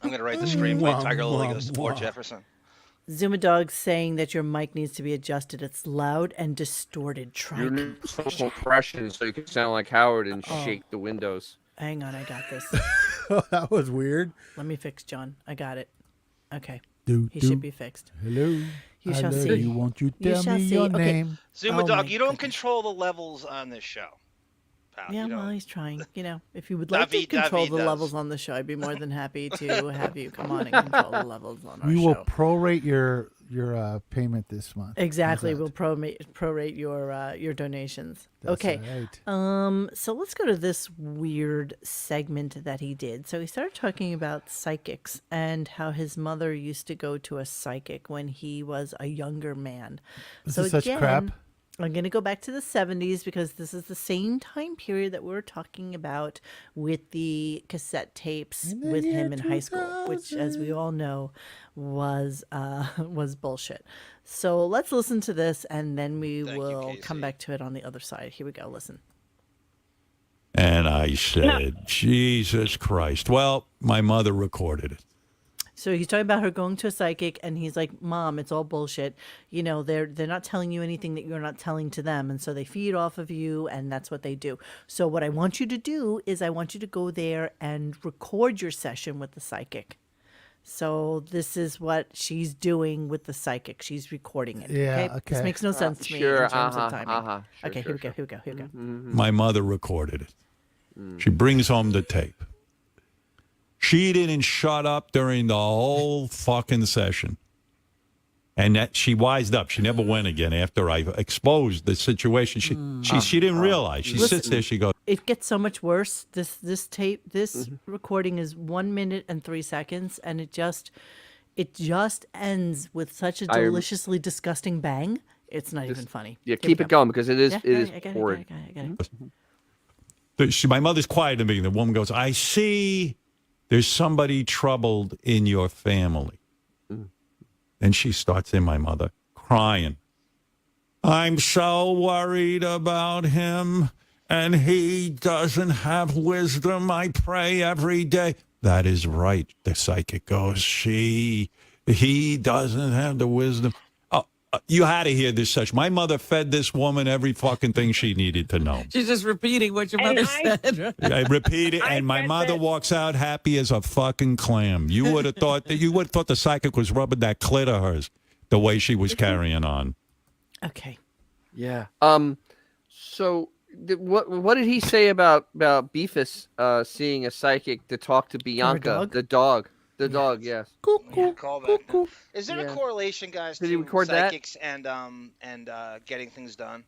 going to write the screenplay. Tiger Lily goes to Port Jefferson. Zuma Dog saying that your mic needs to be adjusted. It's loud and distorted. Try. You need social impression so you can sound like Howard and shake the windows. Hang on, I got this. That was weird. Let me fix John. I got it. Okay. Do, He do. should be fixed. Hello. You I shall love see. You. Won't you You tell shall me see. your Okay. name? Zuma Oh Dog, my you don't goodness. control the levels on this show, pal. Yeah, You don't. well, he's trying. You know, if you would like to David control the does. levels on the show, I'd be more than happy to have you come on and control the levels on our We will show. prorate your payment this month. Exactly. How's We'll that? prorate your donations. That's Okay. right. So let's go to this weird segment that he did. So he started talking about psychics and how his mother used to go to a psychic when he was a younger man. This so is such crap. I'm going to go back to the 70s because this is the same time period that we were talking about with the cassette tapes with him in high school, which, as we all know, was bullshit. So let's listen to this, and then we Thank you, will Casey. come back to it on the other side. Here we go. Listen. And I said, Jesus Christ. Well, my mother recorded it. So he's talking about her going to a psychic, and he's like, "Mom, it's all bullshit. You know, they're not telling you anything that you're not telling to them, and so they feed off of you, and that's what they do. So what I want you to do is I want you to go there and record your session with the psychic." So this is what she's doing with the psychic. She's recording it. Yeah, This okay. makes no sense to me Sure, in terms uh-huh, of timing. uh-huh. Sure, Okay, sure, here we go. Here we go. My mother recorded it. She brings home the tape. She didn't shut up during the whole fucking session. And that she wised up. She never went again after I exposed the situation. She didn't realize. She sits there, she goes, It gets so much worse. This recording is 1 minute and 3 seconds, and it just ends with such a deliciously disgusting bang. It's not even funny. Yeah, Here we keep go. it going because it is Yeah, I got it, horrid. I got it. my mother's quiet in the beginning. The woman goes, I see there's somebody troubled in your family. And she starts in, my mother, crying. I'm so worried about him, and he doesn't have wisdom. I pray every day. That is right, the psychic goes. He doesn't have the wisdom. You had to hear this session. My mother fed this woman every fucking thing she needed to know. She's just repeating what your mother said. I repeat it, and my mother walks out happy as a fucking clam. You would have thought the psychic was rubbing that clit of hers the way she was carrying on. Okay. Yeah. So what did he say about Beefus seeing a psychic to talk to Bianca, dog? the dog? The dog, yes. Call back now. Is there a correlation, guys, Did he to record that? psychics and getting things done,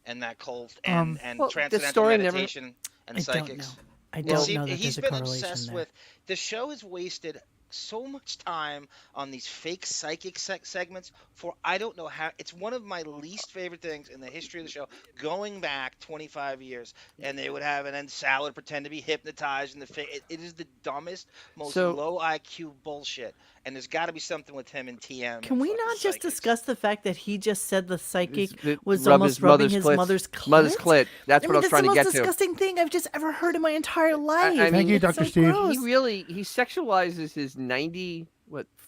and that cult and well, the transcendental story never- meditation and I don't know. psychics? I don't See, know that he's there's a been correlation obsessed there. with the show. Has wasted so much time on these fake psychic segments for I don't know how. It's one of my least favorite things in the history of the show, going back 25 years. And they would have, and then Sal would pretend to be hypnotized, and it is the dumbest, most low IQ bullshit. And there's got to be something with him and TM. Can we not just psychics. discuss the fact that he just said the psychic was Rub almost his rubbing mother's his clit. mother's clit? Mother's clit. That's what I was trying to That's get the most to. disgusting thing I've just ever heard in my entire life. I mean, Thank you, It's Dr. so Steve. gross. He sexualizes his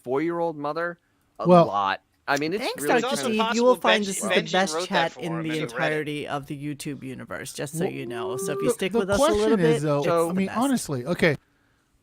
4-year-old mother a Well- lot. I mean, it's Thanks, really Dr. also kind Steve. of, possible You will find Benji- this is the Benji best wrote that chat for in him, the and he read it. entirety of the YouTube universe, just so you know. So if you The- stick the with us a little question bit, is, though, it's I the mean, best. honestly, okay,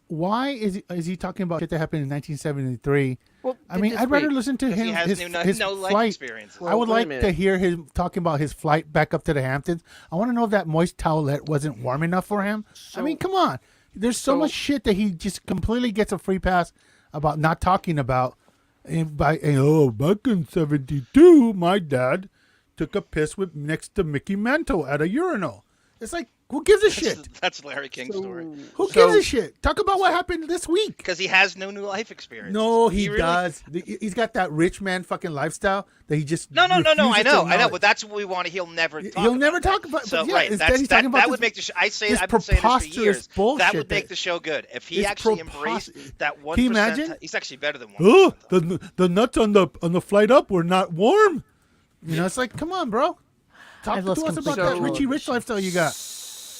why is he talking about shit that happened in 1973? well, I mean, just I'd rather wait. listen to him He has his no life flight. experiences. I would Well, wait a like minute. to hear him talking about his flight back up to the Hamptons. I want to know if that moist towelette wasn't warm enough for him. I mean, come on. There's so much shit that he just completely gets a free pass about not talking about. And back in 72, my dad took a piss next to Mickey Mantle at a urinal. It's like, who gives a shit? That's Larry King's story. Who gives a shit? Talk about what happened this week. Because he has no new life experience. No, he really- does. He's got that rich man fucking lifestyle that he just No. I refuses to know. acknowledge. But that's what we want. He'll never. He'll never talk about. So but yeah, right, instead he's talking about that this, would make the show. I've this been saying this for preposterous years. bullshit That would make the show good if he it's actually embraced that 1%. Can you imagine? He's actually better than 1%. Oh, the nuts on the flight up were not warm. You know, it's like, come on, bro. Talk I've to lost us about complete that control Richie of Rich lifestyle you got.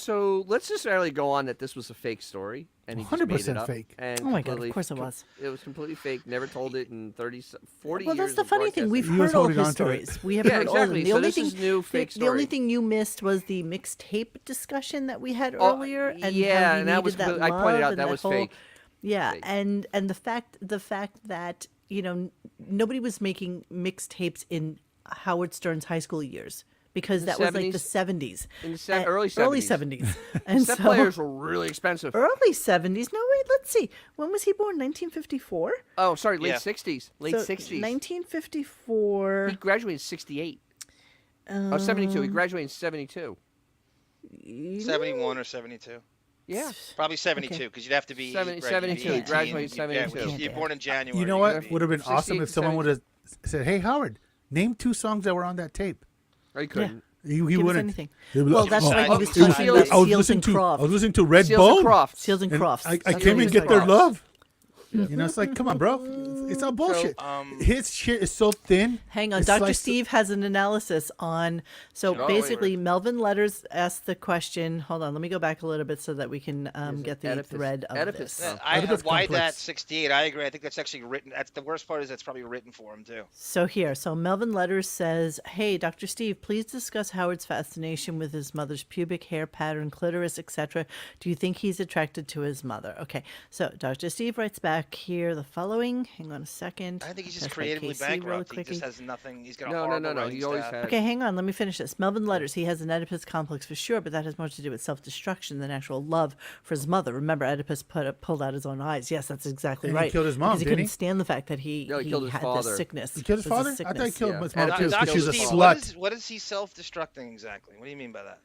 So let's just really go on that this was a fake story, and he just made it 100% up. fake. And Oh my God, of course it was. It was completely fake. Never told it in 40 Well, years. that's the of funny thing. We've broadcasting. He was heard all holding his on to it. stories. We have Yeah, heard all of them. exactly. The So only this thing, is new fake the only story. thing you missed was the mixtape discussion that we had Oh, earlier, and yeah, how you and that was needed that completely- I pointed love out and that was whole, fake. Yeah, Fake. and the fact that nobody was making mixtapes in Howard Stern's high school years. Because In that the was like the 70s? 70s. In the And- early 70s. Early 70s. And Set so, players were really expensive. early 70s. No, wait, let's see. When was he born? 1954? Oh, sorry, late Yeah. 60s. Late So, 60s. 1954. He graduated in 68. 72. He graduated in 72. 71 or 72. Yeah. Probably 72 because you'd have to be 72. You'd He be graduated 18. Yeah, 72. you're born in January. You know you'd what be- would have been awesome 68, if someone would have said, "Hey, Howard, name 2 songs that were on that tape." He couldn't. He Give us wouldn't. anything. He'd be Well, like, that's "Oh, why he was Seals- talking Seals- about I was Seals listening and to Croft. Red Seals Bull. and Crofts. Seals and and Crofts. I That's came what he and was get their talking about. love. You know, it's like, come on, bro. It's all bullshit. His shit is so thin. Hang on, It's Dr. like- Steve has an analysis on. So Oh, basically, wait. Melvin Letters asked the question. Hold on, let me go back a little bit so that we can get the Oedipus- thread of Oedipus this. now. Why complex. that 68? I agree. I think that's actually written. That's the worst part is that's probably written for him too. So Melvin Letters says, "Hey, Dr. Steve, please discuss Howard's fascination with his mother's pubic hair pattern, clitoris, etc. Do you think he's attracted to his mother?" Okay, so Dr. Steve writes back here the following. Hang on a second. I think he's just That's by creatively Casey really bankrupt. He quickly. just has nothing. He's got a No, horrible no. writing He always staff. had. Okay, hang on. Let me finish this. Melvin Letters. He has an Oedipus complex for sure, but that has more to do with self-destruction than actual love for his mother. Remember, Oedipus pulled out his own eyes. Yes, that's exactly And he right. killed his mom, because he didn't couldn't he? stand the fact that he No, he killed his had father. this sickness. He killed his It was a father? I thought he sickness. killed Yeah. his mom too Oedipus because Dr. she's a Steve, slut. what is he self-destructing exactly? What do you mean by that?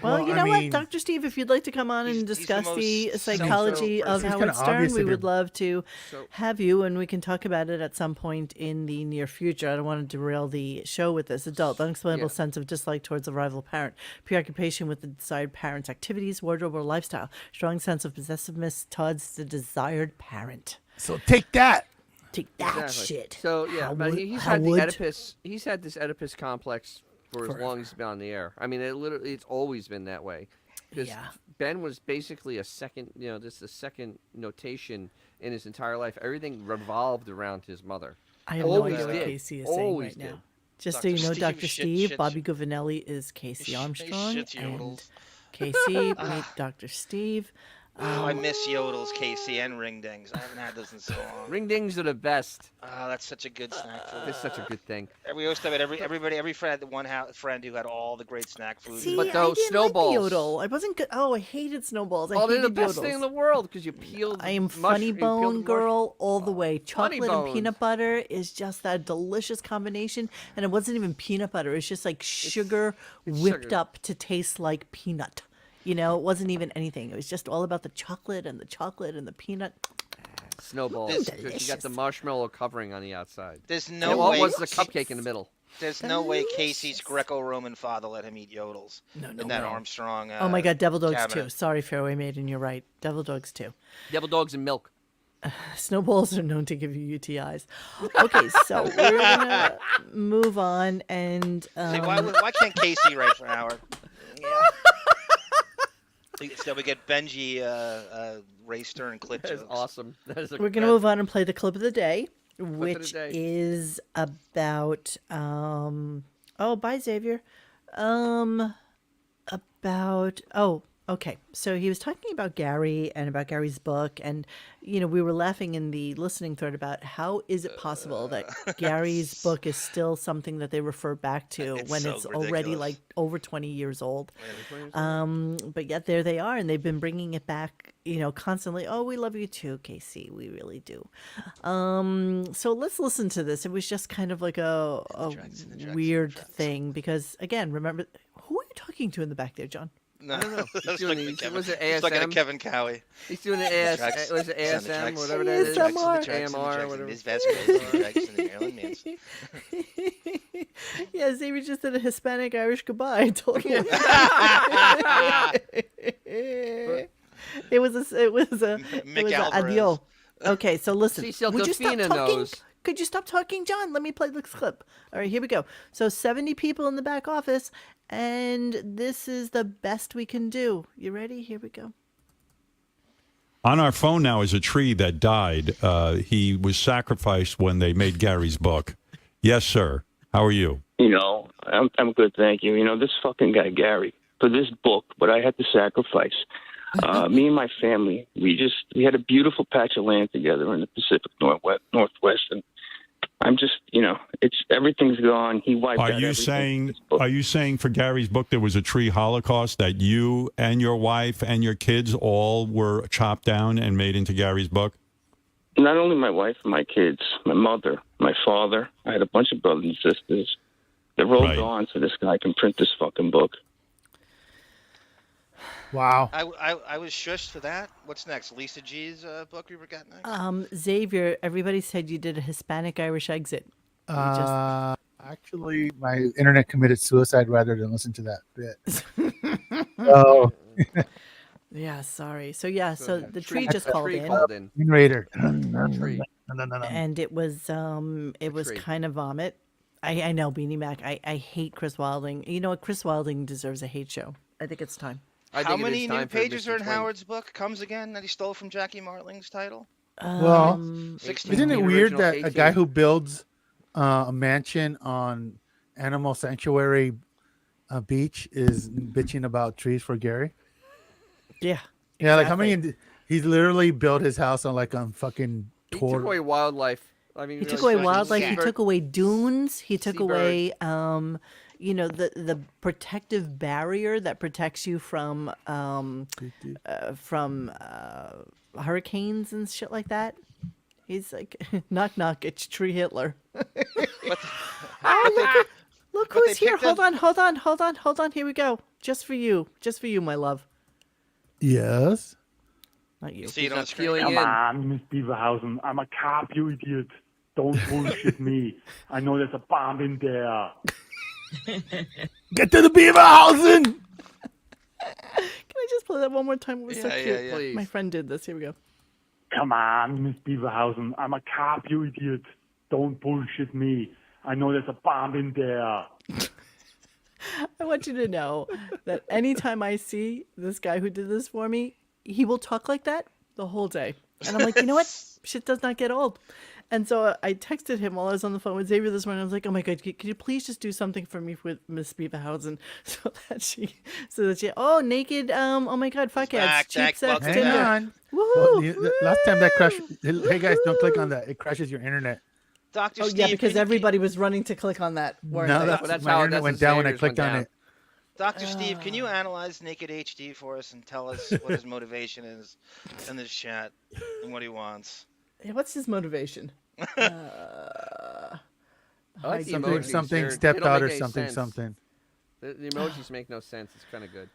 Well, Well, you I know mean- what, Dr. Steve, if you'd like to come on and He's the discuss the most psychology self-centered of person. It's Howard kinda Stern, obvious we if would you're- love to So- have you, and we can talk about it at some point in the near future. I don't want to derail the show with this. Adult, unexplainable Yeah. sense of dislike towards a rival parent, preoccupation with the desired parent's activities, wardrobe, or lifestyle, strong sense of possessiveness towards the desired parent. So take that. Take that Exactly. shit. So yeah, but Howard- he's had the Howard. Oedipus. He's had this Oedipus complex for as long as he's been on the air. I mean, it's always been that way. Because Yeah. Ben was basically a second, just a second notation in his entire life. Everything revolved around his mother. I have no Always idea what did. Casey is saying Always right did. now. Just Dr. so you know, Steve Dr. shit- Steve, shit- Bobby Govanelli is Casey Armstrong, shits and yodels. Casey, meet Dr. Steve. Oh, I miss yodels, Casey, and ring dings. I haven't had those in so long. Ring dings are the best. Oh, that's such a good snack food. It's such a good thing. We always have it. Every friend, friend who had all the great snack food. See, But I those didn't snowballs- like the yodel. I wasn't good. Oh, I hated snowballs. I Oh, they're hated the best yodels. thing in the world because you peel. I am mushroom- funny you peel the bone mush- girl all the way. Funny Chocolate and bones. peanut butter is just that delicious combination. And it wasn't even peanut butter. It's just like sugar whipped sugar. up to taste like peanut. You know, it wasn't even anything. It was just all about the chocolate and the peanut. Snowballs. This- because you got delicious. the marshmallow covering on the outside. There's And no what way. was the cupcake in the middle? There's no way Casey's Greco-Roman father let him eat yodels. No, in that Armstrong. Oh my God, devil dogs cabinet. too. Sorry, Fairway Maiden, you're right. Devil dogs too. Devil dogs and milk. Snowballs are known to give you UTIs. Okay, so we're gonna move on and See, why can't Casey write for Howard? Yeah. So we get Benji, Ray Stern clip That is jokes. awesome. That is a we're gonna move on and play the clip of the day, of the which day. is about oh, bye Xavier. Okay, so he was talking about Gary and about Gary's book, and we were laughing in the listening thread about how is it possible that Gary's book is still something that they refer back to It's when so it's already ridiculous. like over 20 years old. But yet there they are, and they've been bringing it back, constantly. Oh, we love you too, Casey. We really do. So let's listen to this. It was just kind of like a weird thing because, again, remember, who are you talking to in the back there, John? No, I don't know. He's doing these- was it He's looking at ASM? Kevin Cowie. He's doing the AS. Was it ASM? Whatever that is. ASMR. AMR. Whatever. His Vasquez, Marilyn Manson. Yeah, Xavier just did a Hispanic Irish goodbye. I told you. it was a Mick Alvarez. adios. Okay, so listen. Cecil would you stop Delfina talking? knows. Could you stop talking, John? Let me play this clip. All right, here we go. So 70 people in the back office, and this is the best we can do. You ready? Here we go. On our phone now is a tree that died. He was sacrificed when they made Gary's book. Yes, sir. How are you? I'm good, thank you. This fucking guy, Gary, for this book, what I had to sacrifice. Me and my family, we had a beautiful patch of land together in the Pacific Northwest, and I'm just, everything's gone. He wiped out everything. Are you saying for Gary's book there was a tree holocaust that you and your wife and your kids all were chopped down and made into Gary's book? Not only my wife and my kids, my mother, my father. I had a bunch of brothers and sisters. They're all gone so this guy can print this fucking book. Wow. I was shushed for that. What's next? Lisa G's book we got next? Xavier, everybody said you did a Hispanic-Irish exit. Actually, my internet committed suicide rather than listen to that bit. Oh. Yeah, sorry. So the tree just called in. Raider. And it was kind of vomit. I know, Beanie Mac. I hate Chris Wilding. You know what? Chris Wilding deserves a hate show. I think it's time. How many new pages are in Howard's book? Comes Again that he stole from Jackie Martling's title? Well, 16. isn't it weird that a guy who builds a mansion on Animal Sanctuary Beach is bitching about trees for Gary? Yeah. Yeah, like how many? He's literally built his house on fucking. He took away wildlife. I mean, he took away wildlife. He took away dunes. He took away, the protective barrier that protects you from hurricanes and shit like that. He's like, knock knock, it's Tree Hitler. Look who's here. Hold on. Here we go. Just for you, my love. Yes. Not you. See it on screen. Come on, Miss Beaverhausen. I'm a cop, you idiot. Don't bullshit me. I know there's a bomb in there. Get to the Beaverhausen! Can I just play that one more time? It was so cute. Yeah. Please. My friend did this. Here we go. Come on, Miss Beaverhausen. I'm a cop, you idiot. Don't bullshit me. I know there's a bomb in there. I want you to know that anytime I see this guy who did this for me, he will talk like that the whole day. And I'm like, you know what? Shit does not get old. And so I texted him while I was on the phone with Xavier this morning. I was like, oh my God, could you please just do something for me with Miss Beaverhausen so that she, oh, naked, oh my God, fuck ads, cheap sex, Hang Tinder. on. Woohoo! Well, last time that crashed, hey guys, don't click on that. It crashes your internet. Dr. Oh Steve, yeah, because everybody was running to click on that. No, that's my how internet went down when I clicked on it. Dr. Steve, can you analyze Naked HD for us and tell us what his motivation is in this chat and what he wants? Hey, what's his motivation? Something stepped out or something. The emojis make no sense. It's kind of good.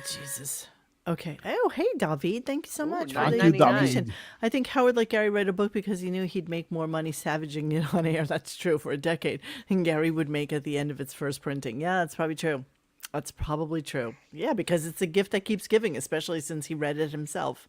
Jesus. Okay. Oh, hey, David. Thank you so much for the Thank you, invitation. David. I think Howard let Gary write a book because he knew he'd make more money savaging it on air. That's true for a decade. And Gary would make at the end of its first printing. Yeah, that's probably true. That's probably true. Yeah, because it's a gift that keeps giving, especially since he read it himself.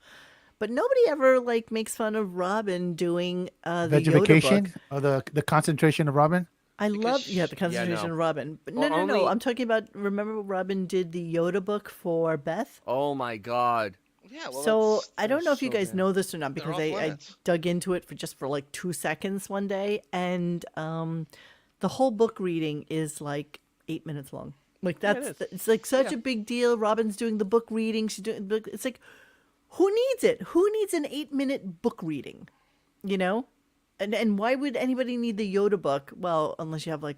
But nobody ever makes fun of Robin doing the Yoda book. Or the concentration of Robin. I love the concentration of Robin. But no. I'm talking about, remember Robin did the Yoda book for Beth? Oh my God. Yeah, well, so I don't know if you guys know this or not because I dug into it for like 2 seconds one day, and the whole book reading is like 8 minutes long. Like it's like such a big deal. Robin's doing the book reading. She's doing it's like, who needs it? Who needs an 8-minute book reading? You know? And why would anybody need the Yoda book? Well, unless you have why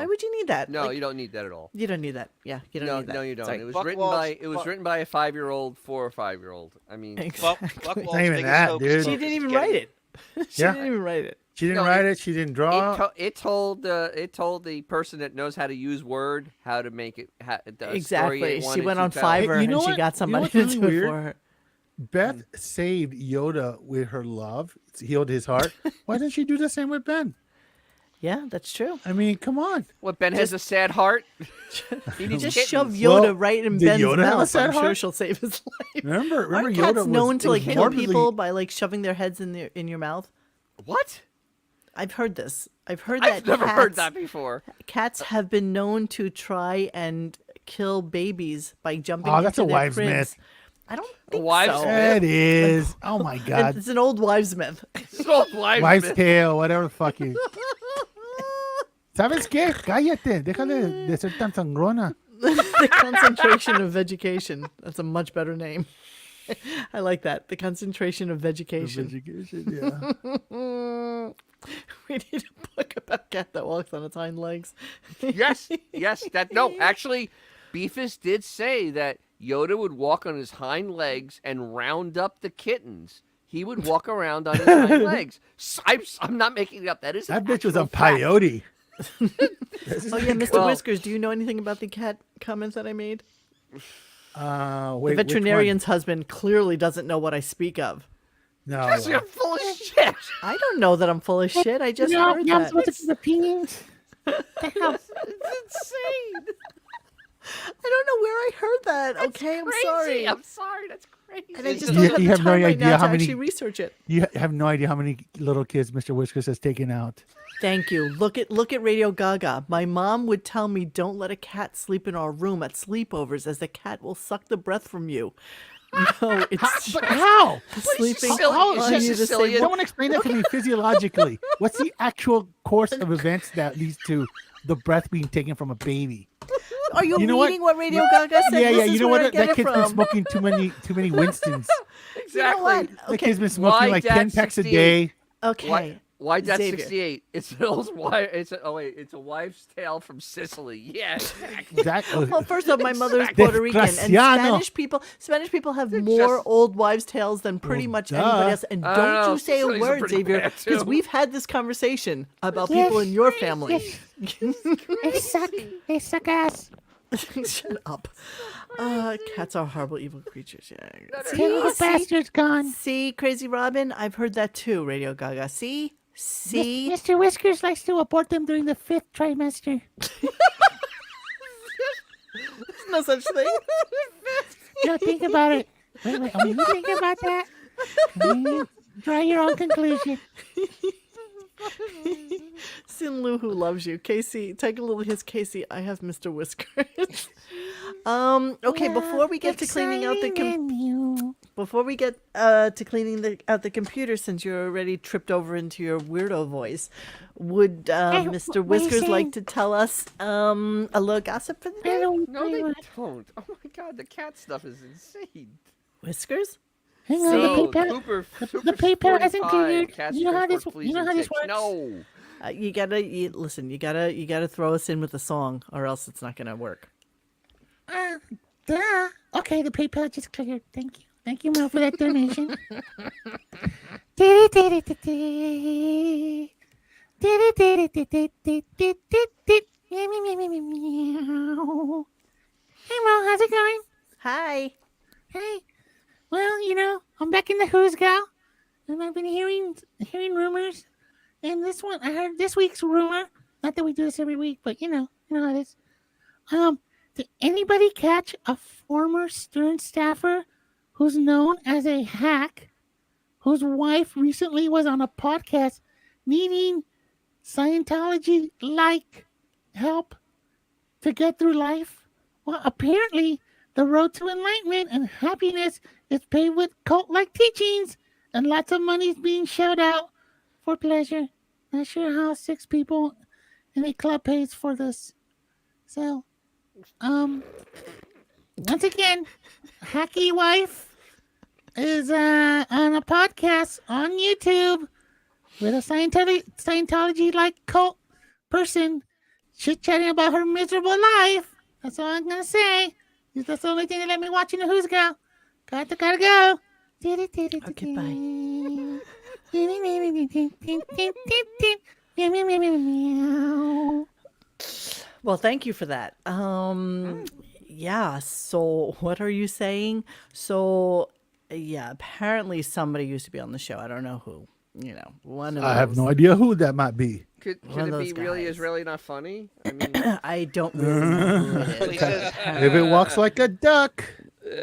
would you need that? No, you don't need that at all. You don't need that. Yeah, you don't need that. No, you don't. Sorry. It was written by a 5-year-old for a 5-year-old. I mean, exactly. Not even that, dude. She didn't even write it. She didn't even write it. She didn't write it. She didn't draw. It told the person that knows how to use Word how to make it. Exactly. She went on Fiverr and she got somebody to do it for her. Beth saved Yoda with her love, healed his heart. Why didn't she do the same with Ben? Yeah, that's true. I mean, come on. What, Ben has a sad heart? He needs just shove Yoda right in Ben's mouth. I'm sure she'll save his life. Remember Aren't Yoda cats known to kill morbidly... people by shoving their heads in your mouth? What? I've heard this. I've never heard that before. Cats have been known to try and kill babies by jumping Oh, into that's a their wives' cribs. myth. I don't think wives' so. myth? It is. Oh my God. It's an old wives' myth. It's an old Wives' myth. tale, whatever the fuck you. ¿Sabes qué? Cállate. Déjale de ser tan sangrona. The concentration of vegetation. That's a much better name. I like that. The concentration of vegetation. Yeah. We need a book about a cat that walks on its hind legs. Yes. Actually, Beefus did say that Yoda would walk on his hind legs and round up the kittens. He would walk around on his hind legs. I'm not making it up. That is That an bitch was a actual fact. peyote. Oh yeah, Mr. Whiskers, do you know anything about the cat comments that I made? Wait, The which veterinarian's husband clearly doesn't know what I speak of. one? Because No. you're full of shit. I don't know that I'm full of shit. I just heard that. It's insane. I don't know where I heard that. Okay, I'm sorry. I'm sorry. That's crazy. And I just You- don't you have have the no time right idea now how to many- actually research it. You have no idea how many little kids Mr. Whiskers has taken out. Thank you. Look at Radio Gaga. My mom would tell me, "Don't let a cat sleep in our room at sleepovers, as the cat will suck the breath from you." No, it's But how? sleeping silly. on It's you just to a silly- say, Someone explain that to me physiologically. What's the actual course of events that leads to the breath being taken from a baby? Are you, You know what? reading what Radio Gaga said? Yeah, This is you know where I what? get That it kid's been from. smoking too many Winstons. Exactly. what? That Okay. kid's been smoking Why like Dad 10 packs a 68? day. Okay. Why that's Xavier. 68? It's an old wife. It's a wife's tale from Sicily. Yes. Exactly. Well, first off, my mother's Exactly. Puerto Rican, and Desgraciano. Spanish people have more just- old wives' tales than pretty much anybody else. And I don't don't know, you say a Sicilians are word, pretty Xavier, bad, because too. we've had this conversation about people in your family. They suck. They suck ass. Shut up. Cats are horrible, evil creatures. Yeah. Terrible bastards gone. See, Crazy Robin, I've heard that too, Radio Gaga. See? Mr. Whiskers likes to abort them during the 5th trimester. There's no such thing. No, think about it. Wait, when you think about that, you draw your own conclusion. Sin Lu, who loves you. Casey, take a little his Casey. I have Mr. Whiskers. Okay, before we get to cleaning out the out the computer, since you're already tripped over into your weirdo voice, would Mr. what are you Whiskers like saying? to tell us a little gossip for the day? No, they don't. Oh my God, the cat stuff is insane. Whiskers? Hang on, No, the PayPal. Cooper, The PayPal hasn't 45, cleared. cats You know how transport this. fleas You know and how this ticks. works. No. You gotta throw us in with a song, or else it's not gonna work. Duh. Okay, the PayPal just cleared. Thank you. Thank you, Mel, for that donation. Hey, Mel, how's it going? Hi. Hey. Well, I'm back in the Who's Gal, and I've been hearing rumors. And I heard this week's rumor. Not that we do this every week, but you know how it is. Did anybody catch a former Stern staffer who's known as a hack, whose wife recently was on a podcast needing Scientology-like help to get through life? Well, apparently, the road to enlightenment and happiness is paved with cult-like teachings, and lots of money is being shelled out for pleasure. Not sure how 6 people in a club pays for this. So, once again, Hacky Wife is on a podcast on YouTube with a Scientology-like cult person chit-chatting about her miserable life. That's all I'm gonna say. That's the only thing that let me watch in the Who's Gal. Gotta go. Okay, bye. Well, thank you for that. Yeah, so what are you saying? So, yeah, apparently somebody used to be on the show. I don't know who. One of those. I have no idea who that might be. Could One of it be those really guys. is really not funny? I mean, I don't really know who it is. If it walks like a duck.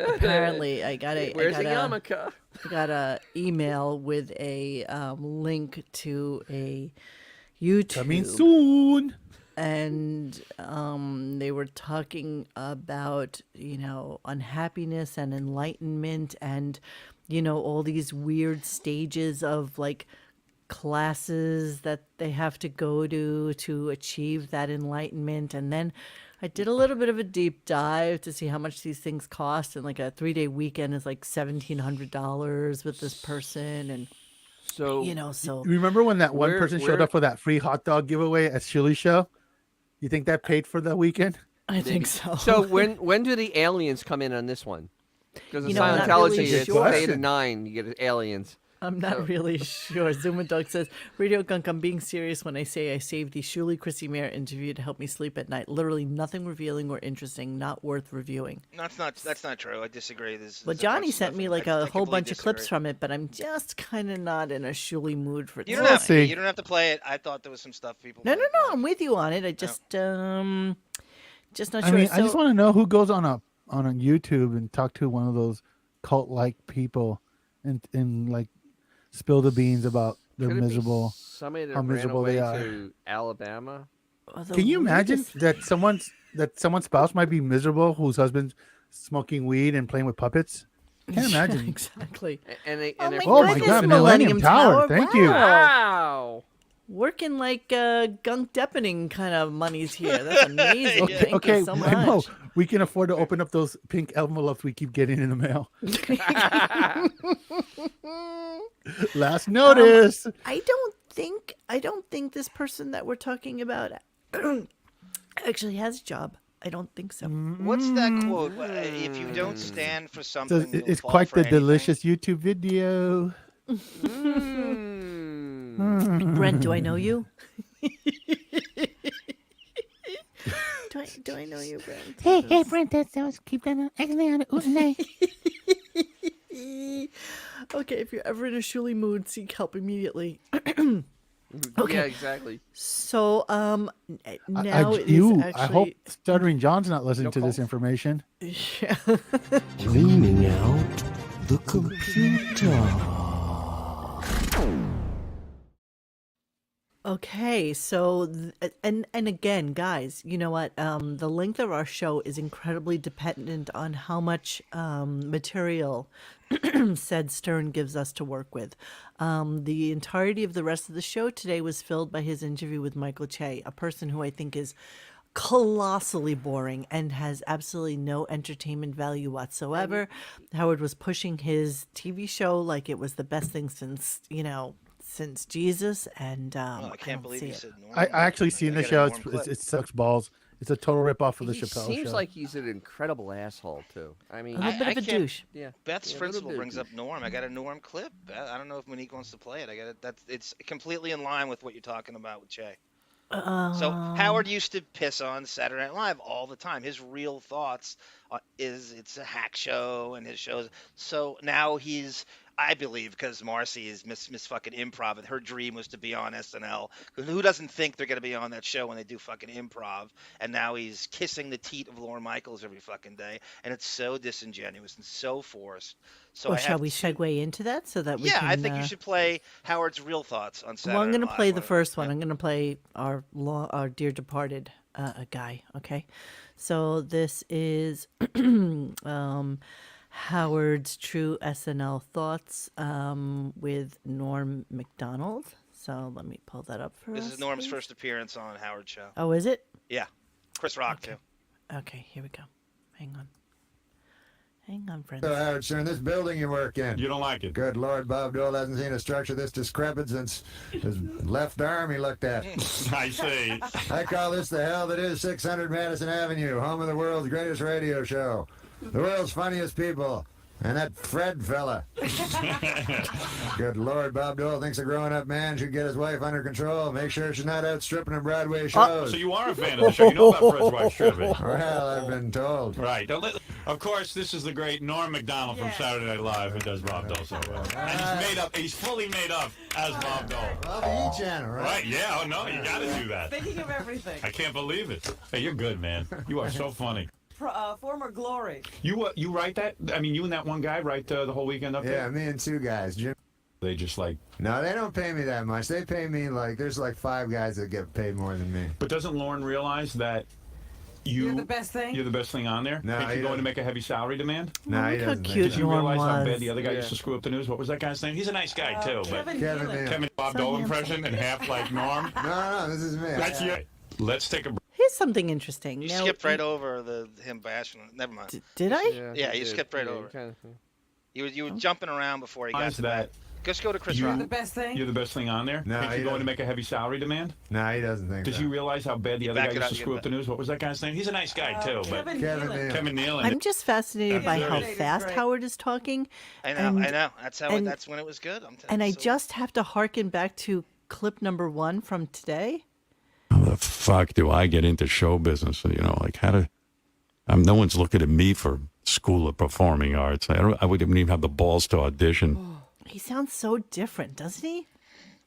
Apparently, I gotta. where's the yarmulke? I got a email with a link to a YouTube. Coming soon. And they were talking about, unhappiness and enlightenment and, all these weird stages of like classes that they have to go to achieve that enlightenment. And then I did a little bit of a deep dive to see how much these things cost. And like a 3-day weekend is like $1,700 with this person. And so, so remember when that one person showed up for that free hot dog giveaway at Shirley's show? You think that paid for the weekend? I think so. So when do the aliens come in on this one? Because in I'm not Scientology, really it's sure. 8 to 9. You get aliens. I'm not really sure. Zuma Dog says, Radio Gunk, I'm being serious when I say I saved the Shuli Chrissy Mayer interview to help me sleep at night. Literally nothing revealing or interesting, not worth reviewing. That's not true. I disagree. Well, Johnny sent me like a whole bunch of clips from it, but I'm just kind of not in a Shuli mood for you tonight. You don't have to play it. I thought there was some stuff people. No, I'm with you on it. I just not sure. I mean, I just want to know who goes on a YouTube and talk to one of those cult-like people and like spill the beans about their miserable, somebody that how miserable ran away they are. To Alabama. Can you imagine that someone's spouse might be miserable whose husband's smoking weed and playing with puppets? Can't imagine. Exactly. And oh my God, Millennium Tower. Thank you. Wow. Working like Gunk Deppening kind of monies here. That's amazing. Thank you so much. No, we can afford to open up those pink envelopes we keep getting in the mail. Last notice. I don't think this person that we're talking about actually has a job. I don't think so. What's that quote? If you don't stand for something, It's quite the delicious YouTube video. Brent, do I know you? do I know you, Brent? Hey, Brent, that was keep that actually on it. Okay, if you're ever in a Shuli mood, seek help immediately. Okay. Yeah, exactly. So, now I hope Stuttering John's not listening to this information. Yeah. Cleaning out the computer. Okay, so and again, guys, you know what? The length of our show is incredibly dependent on how much material said Stern gives us to work with. The entirety of the rest of the show today was filled by his interview with Michael Che, a person who I think is colossally boring and has absolutely no entertainment value whatsoever. Howard was pushing his TV show like it was the best thing since Jesus, and I can't believe you said Norm. I actually seen the show. It sucks balls. It's a total ripoff of the Chappelle show. Seems like he's an incredible asshole too. I mean, a little bit of a douche. Yeah. Beth's principal brings up Norm. I got a Norm clip. I don't know if Monique wants to play it. It's completely in line with what you're talking about with Che. So Howard used to piss on Saturday Night Live all the time. His real thoughts is it's a hack show and his shows. So now I believe, because Marcy is Miss fucking Improv, and her dream was to be on SNL. Who doesn't think they're going to be on that show when they do fucking improv? And now he's kissing the teat of Lorne Michaels every fucking day. And it's so disingenuous and so forced. So shall we segue into that so that we can... Yeah, I think you should play Howard's real thoughts on Saturday Well, I'm going to Night play Live. the first one. I'm going to play our dear departed guy, okay? So this is Howard's True SNL Thoughts with Norm Macdonald. So let me pull that up for us. This is Norm's please. first appearance on Howard's show. Oh, is it? Yeah. Chris Rock, too. Okay, here we go. Hang on. Hang on, friends. So, Howard Stern, this building you work in. You don't like it? Good Lord, Bob Dole hasn't seen a structure this decrepit since his left arm he looked at. I see. I call this the hell that is 600 Madison Avenue, home of the world's greatest radio show. The world's funniest people. And that Fred fella. Good Lord, Bob Dole thinks a grown-up man should get his wife under control. Make sure she's not out stripping in Broadway shows. So you are a fan of the show. You know about Fred's wife stripping. Well, I've been told. Right. Of course, this is the great Norm Macdonald from Saturday Night Live who does Bob Dole so well. And he's fully made up as Bob Dole. Well, the E-channel, right? Right, yeah. Oh, no, you got to do that. Thinking of everything. I can't believe it. Hey, you're good, man. You are so funny. former glory. You write that? I mean, you and that one guy write the whole weekend up there? Yeah, me and two guys. Jim. They just like... No, they don't pay me that much. They pay me there's like 5 guys that get paid more than me. But doesn't Lauren realize that You're the best thing? You're the best thing on there? No, Think you're going to make a heavy salary demand? No, he doesn't. Cute Did you Norm realize how was. bad the other guy used to screw up the news? What was that guy's name? He's a nice guy, too. But Kevin Bob Dole impression and half like Norm? No, this is me. That's you. Let's take a break. Here's something interesting. You Now, skipped right over him bashing. Never mind. Did I? Yeah, you skipped right over. You were jumping around before he got to that. Just go to Chris Rock. You're the best thing? You're the best thing on there? No, Think you're going to make a heavy salary demand? No, he doesn't think Did so. you realize how bad the other Back guy it used up, to screw up the news? What was that guy's name? He's a nice guy, too. But Kevin Nealon. Nealon. I'm just fascinated by how Great. fast Howard is talking. I know. and- I know. That's when it was good. And I just have to hearken back to clip number 1 from today. How the fuck do I get into show business? You know, like how to... no one's looking at me for School of Performing Arts. I wouldn't even have the balls to audition. He sounds so different, doesn't he?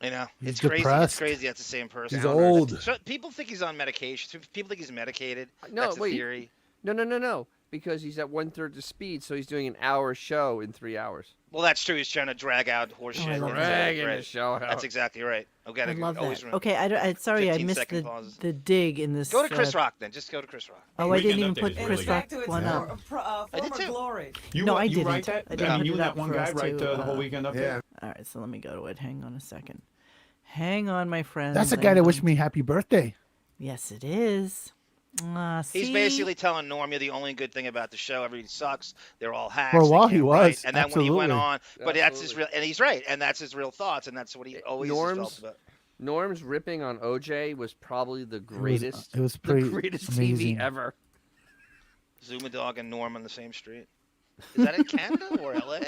I know. He's It's crazy. It's depressed. crazy. That's the same person. He's old. So people think he's on medication. People think he's medicated. No, That's wait. the theory. No. Because he's at 1/3 the speed, so he's doing an hour show in 3 hours. Well, that's true. He's trying to drag out horse shit. I love Dragging Right. the show out. That's exactly right. I've got I to love always that. remember. Okay, sorry, I 15 missed second pauses. the dig in this. Go to Chris Rock then. Just go to Chris Rock. Oh, I didn't Weekend even Update put is Chris really Rock Back to its one up. I did former too. glory. No, I you didn't. write that? I didn't I mean, put you it and that up one for guy us write to, the whole weekend up there? All right, so let me go to it. Hang on a second. Hang on, my friends. That's the guy that wished me happy birthday. Yes, it is. He's See? basically telling Norm, you're the only good thing about the show. Everybody sucks. They're all hacks. For a they while he can't write. was, And then when he went absolutely. on, but that's his real, and he's right, and that's his real thoughts, and that's what he always has felt Norm's about. Norm's ripping on OJ was probably the greatest. It was the pretty greatest amazing. TV ever. Zuma Dog and Norm on the same street. Is that in Canada or LA?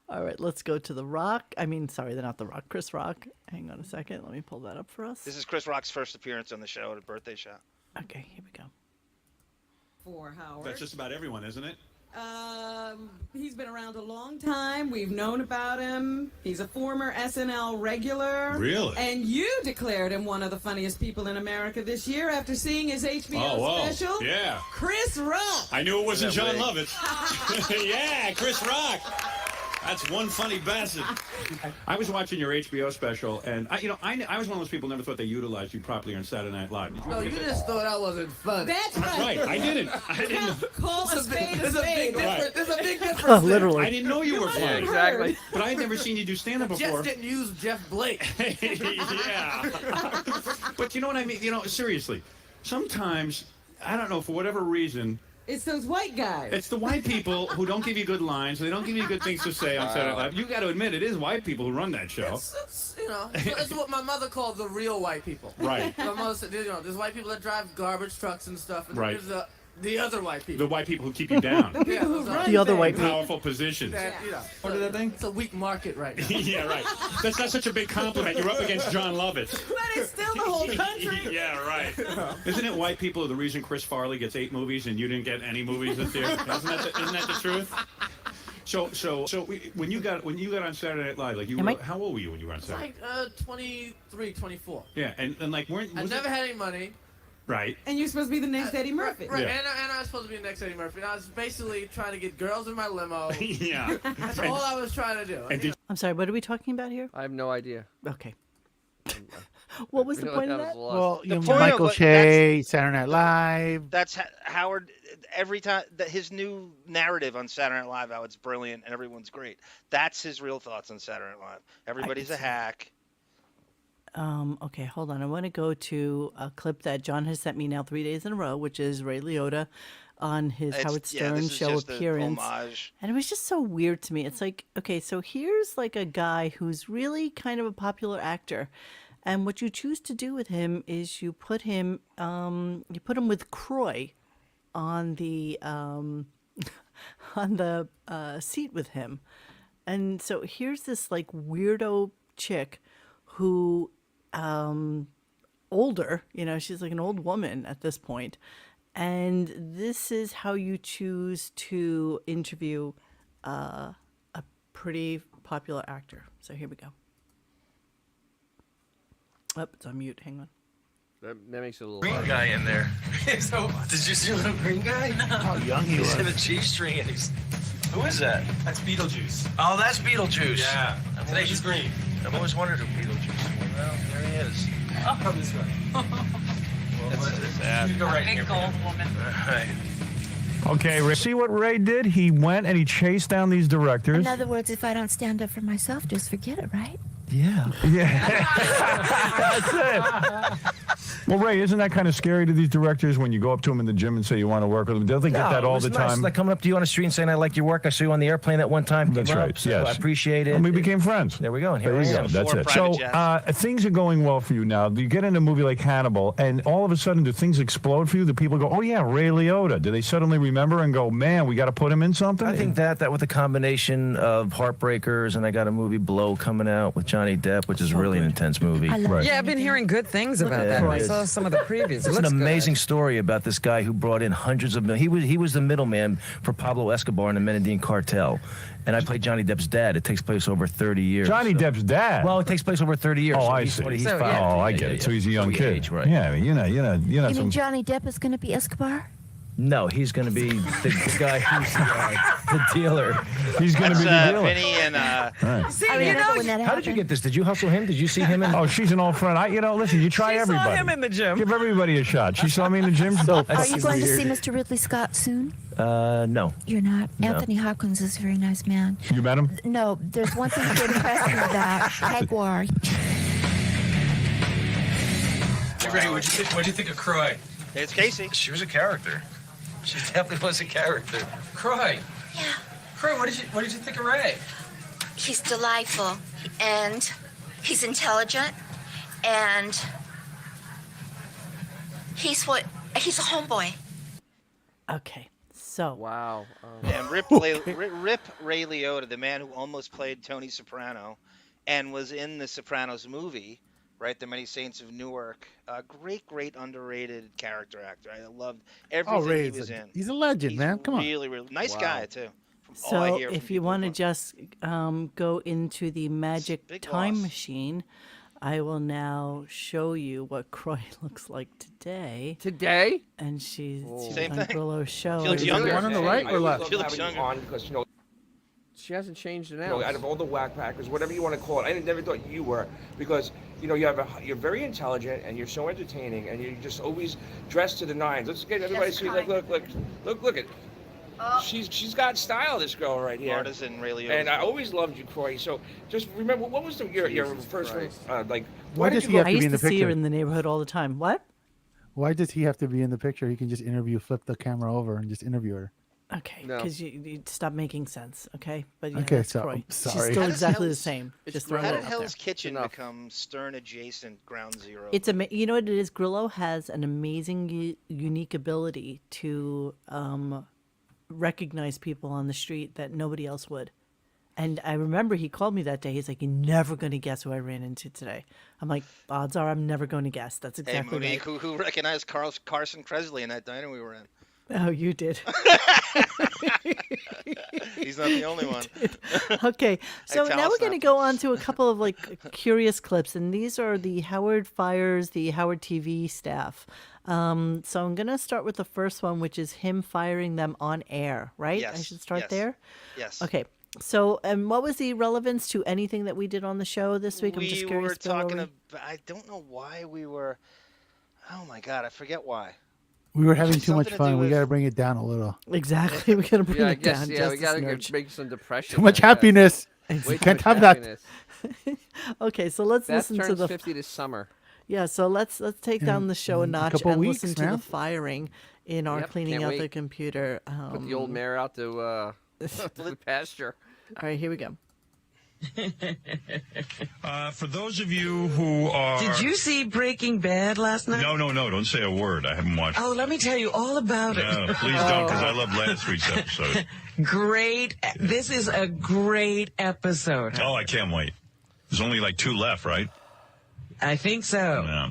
All right, let's go to The Rock. I mean, sorry, they're not The Rock. Chris Rock. Hang on a second. Let me pull that up for us. This is Chris Rock's first appearance on the show at a birthday show. Okay, here we go. For Howard. That's just about everyone, isn't it? He's been around a long time. We've known about him. He's a former SNL regular. Really? And you declared him one of the funniest people in America this year after seeing his HBO special. Yeah. Chris Rock. I knew it wasn't That John way. Lovitz. Yeah, Chris Rock. That's one funny bastard. I was watching your HBO special, and I was one of those people who never thought they utilized you properly on Saturday Night Live. Did No, you get that? just thought I wasn't funny. That's That's right. I didn't. I didn't. Call a spade a There's a big spade. difference. There's a big difference. there. Literally. I didn't know you were funny. Exactly. But I had never seen you do stand-up Jets before. didn't use Jeff Blake. Yeah. But you know what I mean? Seriously, sometimes, I don't know, for whatever reason, It's those white guys. it's the white people who don't give you good lines. They don't give you good things to say on Saturday Night Live. You got to admit, it is white people who run that show. It's what my mother called the real white people. Right. My mother said, there's white people that drive garbage trucks and stuff, and Right. there's the other white people. The white people who keep you down. Yeah, those are- The other white people. Powerful positions. What is that thing? It's a weak market right now. Yeah, right. That's not such a big compliment. You're up against John Lovitz. But it's still the whole country. Yeah, right. Isn't it white people are the reason Chris Farley gets 8 movies and you didn't get any movies this year? Isn't that the truth? So when you got on Saturday Night Live, like how old were you when you were on It's Saturday? like 23, 24. Yeah, and like I never had any money. Right. And you're supposed to be the next Eddie Murphy. Right, Yeah. and I was supposed to be the next Eddie Murphy. And I was basically trying to get girls in my limo. Yeah. That's all I was trying to do. And I'm sorry, what are we talking about here? I have no idea. Okay. What was the Really, point of I was that? lost. Well, The you know, point of Michael what- Shea, Saturday Night Live. That's Howard. Every time his new narrative on Saturday Night Live, how it's brilliant and everyone's great. That's his real thoughts on Saturday Night Live. Everybody's a hack. Okay, hold on. I want to go to a clip that John has sent me now 3 days in a row, which is Ray Liotta on his Howard Stern this is show just appearance. A homage. And it was just so weird to me. It's like, okay, so here's like a guy who's really kind of a popular actor. And what you choose to do with him is you put him with Croy on the seat with him. And so here's this like weirdo chick who older, she's like an old woman at this point. And this is how you choose to interview a pretty popular actor. So here we go. Oh, it's on mute. Hang on. That makes it a little green hard. guy in there. So, did you see the little green guy? How young he was. He's in a G string and he's. Who is that? That's Beetlejuice. Oh, that's Beetlejuice. Yeah. Today he's green. I've always wondered who Beetlejuice is. Well, there he is. I'll come this way. You go right here. Big gold woman. All right. Okay, Ray. See what Ray did? He went and he chased down these directors. In other words, if I don't stand up for myself, just forget it, right? Yeah. Yeah. That's it. Well, Ray, isn't that kind of scary to these directors when you go up to them in the gym and say you want to work with them? Don't they get that all the time? It's like coming up to you on the street and saying, I like your work. I saw you on the airplane that one time. That's right. So yes. I appreciate it. And we became friends. There we go. And here There you I go. am. That's it. So things are going well for you now. You get in a movie like Hannibal, and all of a sudden, do things explode for you? Do people go, oh, yeah, Ray Liotta? Do they suddenly remember and go, man, we got to put him in something? I think that with the combination of Heartbreakers, and I got a movie Blow coming out with Johnny Depp, which is really an intense movie. Yeah, I've been hearing good things about that. I saw some of the previews. It's an amazing story about this guy who brought in hundreds of millions. He was the middleman for Pablo Escobar and the Medellin cartel. And I played Johnny Depp's dad. It takes place over 30 years. Johnny Depp's dad? Well, it takes place over 30 years. Oh, so I he's see. He's Oh, I get it. So he's a young kid. Age, right. Yeah, I mean, you're not You some... mean Johnny Depp is going to be Escobar? No, he's going to be the guy who's the dealer. He's going to be the dealer. Vinny and See, I remember when that How did you get this? Did you hustle him? Did you see him in? Oh, she's an old friend. Listen, you try She everybody. saw him in the gym. Give everybody a shot. She saw me in the gym. Are you going to see Mr. Ridley Scott soon? No. You're not. No. Anthony Hopkins is a very nice man. You met him? No, there's one thing that impressed me about Jaguar. Ray, what'd you think of Croy? It's Casey. She was a character. She definitely was a character. Croy. Yeah. Croy, what did you think of Ray? He's delightful, and he's intelligent, and he's a homeboy. Okay, so wow. And Rip Ray Liotta, the man who almost played Tony Soprano, and was in the Sopranos movie, right? The Many Saints of Newark. Great underrated character actor. I loved everything he was in. He's a legend, man. Come on. Really nice guy too. From all I So hear if from you want to just go into the magic Big time loss. machine, I will now show you what Croy looks like today. Today? And she was Same on thing. Grillo's show. She looks Is it the younger. one on the right or left? She looks younger. On because She hasn't changed an you know, ounce. out of all the whack packers, whatever you want to call it, I never thought you were because you're very intelligent and you're so entertaining and you're just always dressed to the nines. Let's get everybody to see like look at. She's got style, this girl right here. Florida's in Ray Liotta. And I always loved you, Croy. So just remember, what was your first one? Why does he have I to be used in the to see her picture? in the neighborhood all the time. What? Why does he have to be in the picture? He can just flip the camera over and just interview her. Okay, No. because you stop making sense, okay? But yeah, Okay, that's so- Croy. I'm She's sorry. still How does exactly the Hell's- same. It's Just great. throwing How it did out there. Hell's Kitchen Enough. become Stern adjacent Ground Zero? It's you know what it is. Grillo has an amazing, unique ability to recognize people on the street that nobody else would. And I remember he called me that day. He's like, "You're never going to guess who I ran into today." I'm like, "Odds are I'm never going to guess." That's Hey, exactly Monique, right. who recognized Carson Kressley in that diner we were in? Oh, you did. He's not the only one. Okay, so Hey, now we're going to Talisman. go on to a couple of curious clips, and these are the Howard fires the Howard TV staff. So I'm going to start with the first one, which is him firing them on air, right? I Yes, should start yes, there? yes. Okay. So, what was the relevance to anything that we did on the show this week? I'm just We curious. were Bill, talking what about, I don't know why we were, oh my God, I forget why. We were having too much Something to do fun. We with- got to bring it down a little. Exactly. We got to bring Yeah, I it guess. down. Yeah, just we a gotta smidge. make some depression. Too much I guess. happiness. Way You too can't much have that. happiness. Okay, so let's That listen to turns the 50 this summer. Yeah, so let's take down the show a notch couple and weeks, listen to man. the firing in our Yep, cleaning can't out wait. the computer. Put the old mare out to the pasture. All right, here we go. For those of you who are... Did you see Breaking Bad last night? No, don't say a word. I haven't watched Oh, let me tell you all about No, it. please don't, because I loved last week's episode. Great. This is a great episode. Oh, I can't wait. There's only like 2 left, right? I think so. Yeah.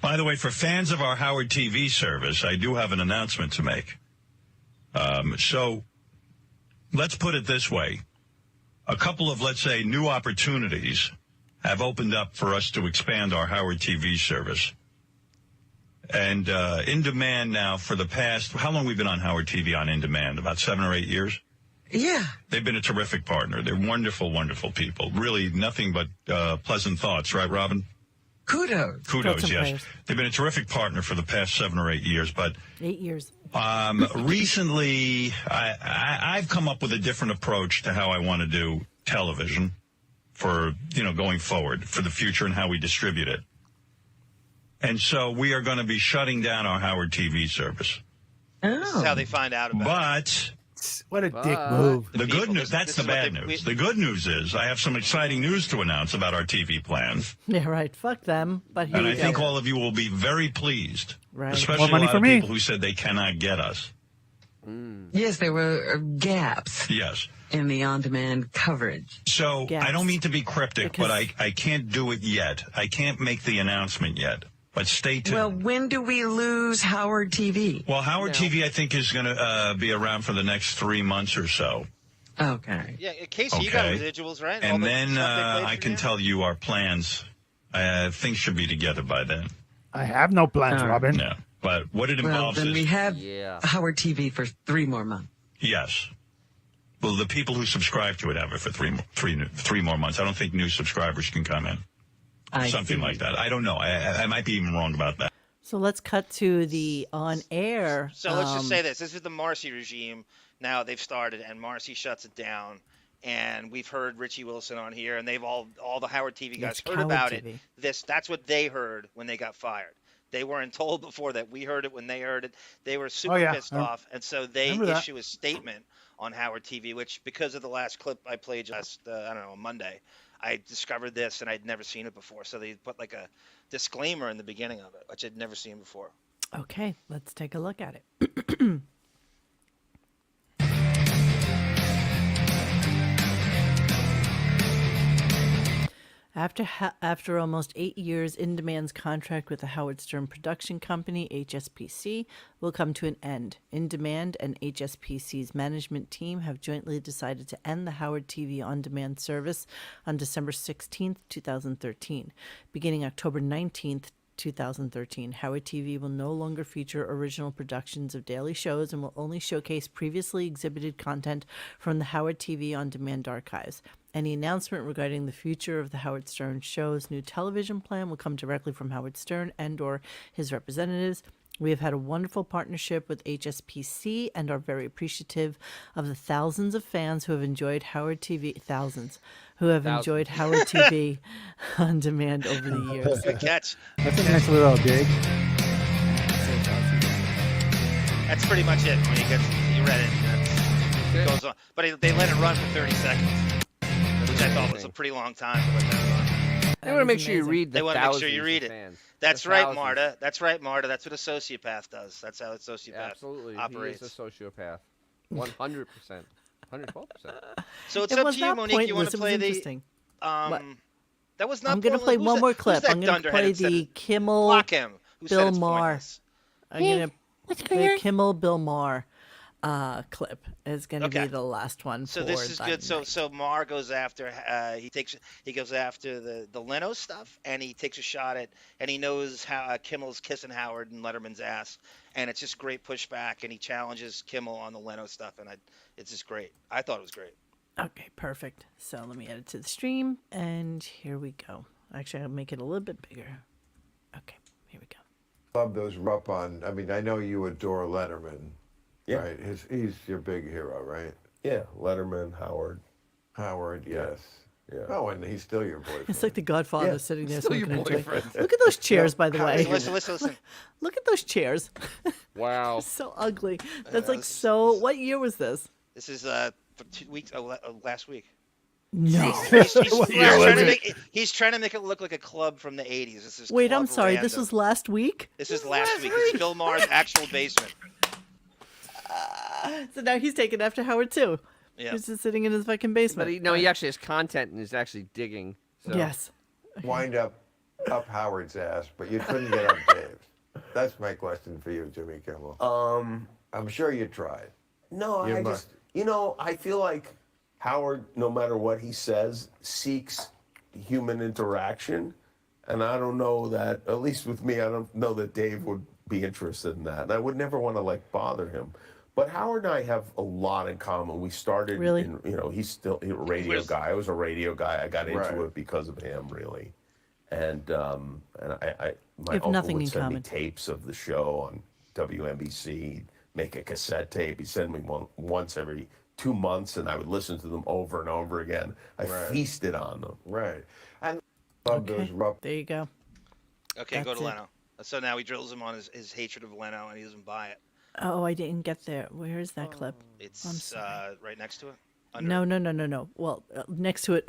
By the way, for fans of our Howard TV service, I do have an announcement to make. So let's put it this way. A couple of, let's say, new opportunities have opened up for us to expand our Howard TV service. And In Demand now for the past, how long we've been on Howard TV on In Demand? About 7 or 8 years? Yeah. They've been a terrific partner. They're wonderful, wonderful people. Really nothing but pleasant thoughts, right, Robin? Kudos. Kudos, yes. They've been a terrific partner for the past 7 or 8 years, but 8 years. Recently, I've come up with a different approach to how I want to do television for, going forward, for the future and how we distribute it. And so we are going to be shutting down our Howard TV service. This is how they find out about it. But what a dick move. The good news, that's the bad news. The good news is I have some exciting news to announce about our TV plans. Yeah, right. Fuck them. But here And we I go. think all of you will be very pleased. Right. Especially More money a lot for of me. people who said they cannot get us. Yes, there were gaps Yes. in the on-demand coverage. So I don't mean to be cryptic, Because- but I can't do it yet. I can't make the announcement yet. But stay tuned. Well, when do we lose Howard TV? Well, Howard TV, I think, is going to be around for the next 3 months or so. Okay. Yeah, Casey, you got residuals, right? All And the then stuff they played I for can you? tell you our plans. Things should be together by then. I have no plans, Robin. No. But what it Well, involves then is... we have Howard TV for 3 more months. Yes. Well, the people who subscribe to it have it for three more months. I don't think new subscribers can come in. Something like that. I don't know. I might be even wrong about that. So let's cut to the on-air. So let's just say this. This is the Marcy regime. Now they've started, and Marcy shuts it down. And we've heard Richie Wilson on here, and they've all the Howard TV guys It's heard Howard about TV. it. That's what they heard when they got fired. They weren't told before that. We heard it when they heard it. They were super pissed off, and so they remember that. issue a statement on Howard TV, which because of the last clip I played last, Monday, I discovered this, and I'd never seen it before. So they put like a disclaimer in the beginning of it, which I'd never seen before. Okay, let's take a look at it. After almost 8 years, In Demand's contract with the Howard Stern production company, HSPC, will come to an end. In Demand and HSPC's management team have jointly decided to end the Howard TV on-demand service on December 16th, 2013. Beginning October 19th, 2013, Howard TV will no longer feature original productions of daily shows and will only showcase previously exhibited content from the Howard TV on-demand archives. Any announcement regarding the future of the Howard Stern show's new television plan will come directly from Howard Stern and/or his representatives. We have had a wonderful partnership with HSPC and are very appreciative of the thousands of fans who have enjoyed Howard TV. Enjoyed Howard TV on demand over the years. Good catch. That's a nice little dig. That's pretty much it. When you read it, it goes on. But they let it run for 30 seconds, which I thought was a pretty long time to let that run. They want to make sure you read the They want to make sure you read it. fans. That's The right, thousands. Marta. That's right, Marta. That's what a sociopath does. That's how a sociopath Absolutely. operates. He is a sociopath. 100%. 112%. So it's It up was to you, not Monique. You want pointless, to it play was the? interesting. What? That was not. I'm going to pointless. play Who's one that- more who's clip. that I'm going to play dunderhead that said the it? Kimmel Block him. Who said Bill it's Maher. pointless? I'm going to play Kimmel Bill Maher clip. Is going to Okay. be the last one. So for this is that good. night. So Mar goes after he goes after the Leno stuff, and he takes a shot at, and he knows how Kimmel's kissing Howard and Letterman's ass, and it's just great pushback, and he challenges Kimmel on the Leno stuff, and it's just great. I thought it was great. Okay, perfect. So let me add it to the stream, and here we go. Actually, I'll make it a little bit bigger. Okay, here we go. Love those up on. I mean, I know you adore Letterman, right? He's your big hero, right? Yeah, Letterman, Howard. Howard, yes. Yeah. Oh, and he's still your boyfriend. It's like the Godfather Yeah, sitting there still your smoking a joint. boyfriend. Look at those chairs, by the way. Listen. Look at those chairs. Wow. So ugly. That's like so. What year was this? This is 2 weeks last week. No. He's trying to make it look like a club from the 80s. This is Wait, Club I'm sorry. This Random. was last week. This is last week. This is Bill Maher's actual basement. So now he's taking after Howard too. Yeah. He's just sitting in his fucking basement. But he actually has content and is actually digging. So. Yes. Wind up Howard's ass, but you couldn't get up Dave's. That's my question for you, Jimmy Kimmel. I'm sure you tried. No, You I must- just, I feel like Howard, no matter what he says, seeks human interaction, and I don't know that, at least with me, I don't know that Dave would be interested in that, and I would never want to like bother him. But Howard and I have a lot in common. We started, Really? in, he's still a radio guy. I was a radio guy. I got into Right. it because of him, really. And my have uncle nothing would in send me common. tapes of the show on WNBC, make a cassette tape. He'd send me one once every 2 months, and I would listen to them over and over again. I feasted on them. Right. And love those rough. There you go. Okay, go That's to it. Leno. So now he drills him on his hatred of Leno, and he doesn't buy it. Oh, I didn't get there. Where is that clip? It's right next to it. No. Well, next to it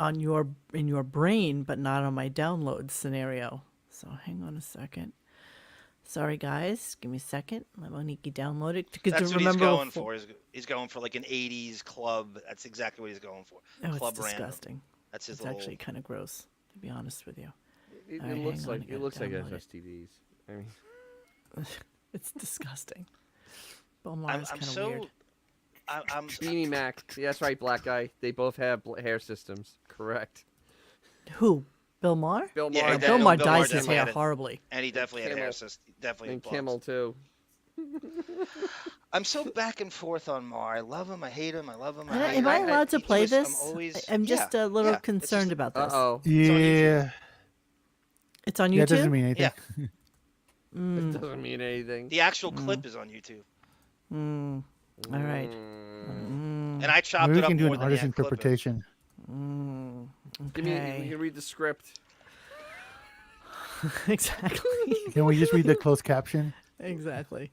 in your brain, but not on my download scenario. So hang on a second. Sorry, guys. Give me a second. Let Monique download it. That's what he's going for. He's going for like an 80s club. That's exactly what he's going for. Oh, Club it's random. disgusting. That's his It's little... actually kind of gross, to be honest with you. It All right, looks hang on, like I gotta download it. SSTVs. I mean, It's disgusting. Bill Maher's I'm kind of so... weird. I'm Beanie Mac. Yeah, that's right, black guy. They both have hair systems. Correct. Who? Bill Maher? Bill Yeah, Maher. Bill Maher dyes his definitely hair had it. horribly. And he definitely had a hair Kimmel. system. Definitely And had blondes. Kimmel too. I'm so back and forth on Mar. I love him. I hate him. I love him. I hate Am him. I allowed to play I'm this? always- I'm just a little concerned about this. Uh-oh. Yeah. It's on YouTube? Yeah, it doesn't mean anything. Yeah. It doesn't mean anything. The actual clip is on YouTube. All right. And I chopped Maybe it we up can do more an than artist the clip is. interpretation. Give me. Okay. You can read the script. Exactly. Can we just read the closed caption? Exactly.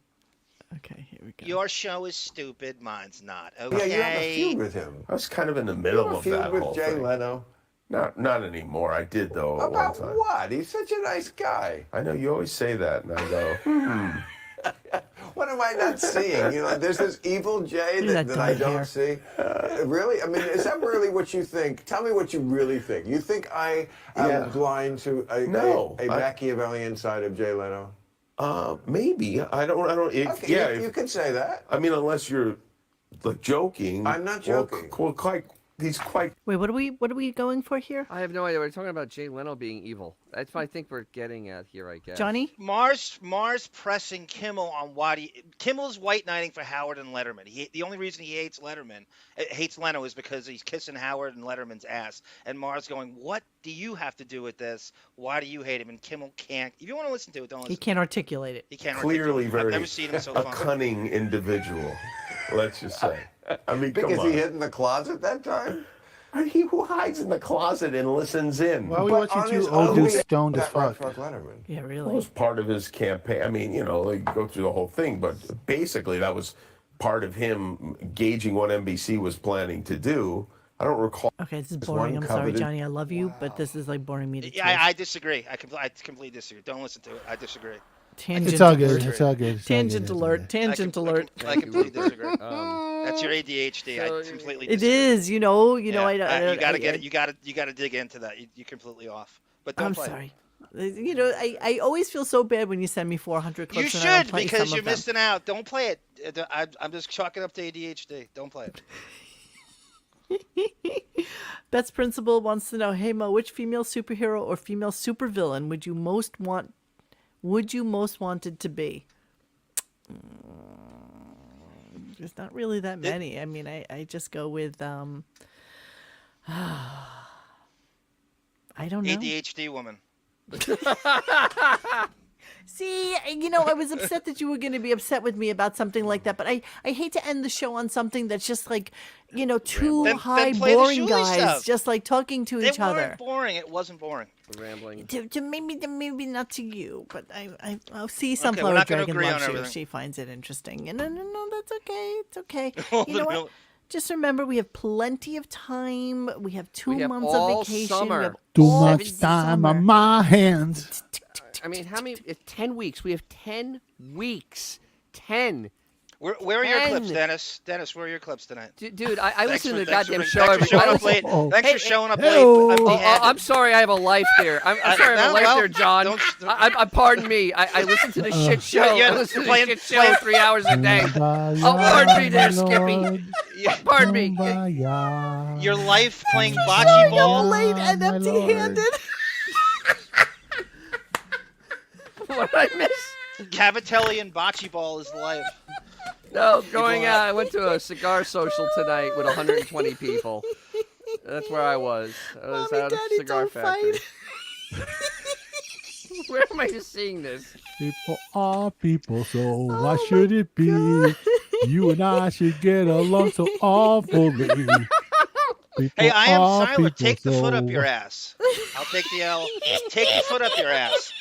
Okay, here we go. Your show is stupid. Mine's not. Yeah, Okay. you have a feud with him. I was kind of in the middle You have a of feud that with whole Jay thing. Leno. Not anymore. I did though at one About time. what? He's such a nice guy. I know you always say that, and I go, What am I not seeing? There's this evil Jay Look at that that I dyed don't hair. see. Really? I mean, is that really what you think? Tell me what you really think. You think I am blind to a Machiavellian side of Jay Leno? maybe. I don't. Okay, yeah, you could say that. I mean, unless you're like joking. I'm not joking. Well, he's quite. Wait, what are we going for here? I have no idea. We're talking about Jay Leno being evil. That's what I think we're getting at here, I guess. Johnny? Mars pressing Kimmel on what Kimmel's white knighting for Howard and Letterman. The only reason he hates Leno is because he's kissing Howard and Letterman's ass. And Mars going, what do you have to do with this? Why do you hate him? And Kimmel can't. If you want to listen to it, don't listen. He can't articulate it. He can't. Clearly articulate it. very I've never seen him so a fun. cunning individual. Let's just say. I mean, come Because on. he hid in the closet that time? He who hides in the closet and listens in. Why are we But watching on two his old own, dudes he- stoned as that right, fuck? Letterman. Yeah, That really. was part of his campaign. I mean, they go through the whole thing, but basically that was part of him gauging what NBC was planning to do. I don't recall. Okay, this is There's boring. one I'm sorry, coveted- Johnny. I love you, but this is like boring me to tears. Yeah, I disagree. I completely disagree. Don't listen to it. I disagree. Tangent It's all alert. good. It's all good. It's all Tangent good. alert. Tangent alert. I completely disagree. That's your ADHD. I completely It disagree. is, you know. Yeah, I you gotta I- get it. You gotta dig into that. You're completely off. But don't I'm play. sorry. I always feel so bad when you send me 400 clips. You and I don't should, play because some you're of them. missing out. Don't play it. I'm just chalking up to ADHD. Don't play it. Beth's principal wants to know, hey Mo, which female superhero or female supervillain would you most wanted to be? There's not really that many. I mean, I just go with I don't know. ADHD woman. See, I was upset that you were going to be upset with me about something like that, but I hate to end the show on something that's just like, two Then high, play the boring Shuli guys stuff. just like talking to each It other. weren't boring. It wasn't boring. Rambling. To maybe not to you, but I'll see we're Sunflower not gonna Dragon agree on loves you if everything. she finds it interesting. And no, that's okay. It's okay. Oh, You know what? no. Just remember, we have plenty of time. We have 2 We have months all of vacation. summer. We have Too all much time summer. on my hands. I mean, how many? 10 weeks. We have 10 weeks. 10. Where are your 10. clips, Dennis? Dennis, where are your clips tonight? Dude, I Thanks listen to the for- thanks goddamn for- show thanks every for showing I up late. listen- Thanks Hey, for showing up hello. late. I'm sorry, I have a life there. I'm sorry, I have a life there, John. Pardon me. I listen to the shit show. Yeah, I listen to the playing- shit show 3 hours a day. Oh, pardon me there, Skippy. Pardon me. Kumbaya. Your life playing Showing bocce up ball. late and my empty-handed. What did I miss? Cavatelli and bocce ball is life. No, going out. I went to a cigar social tonight with 120 people. That's where I was. I was Mommy, out of Daddy, cigar don't factory. fight. Where am I just seeing this? People are people, so Oh why should it be? You and I should get along so awfully. People Hey, I am are silent. people, Take the foot up so your ass. I'll take the L. Take the foot up your ass.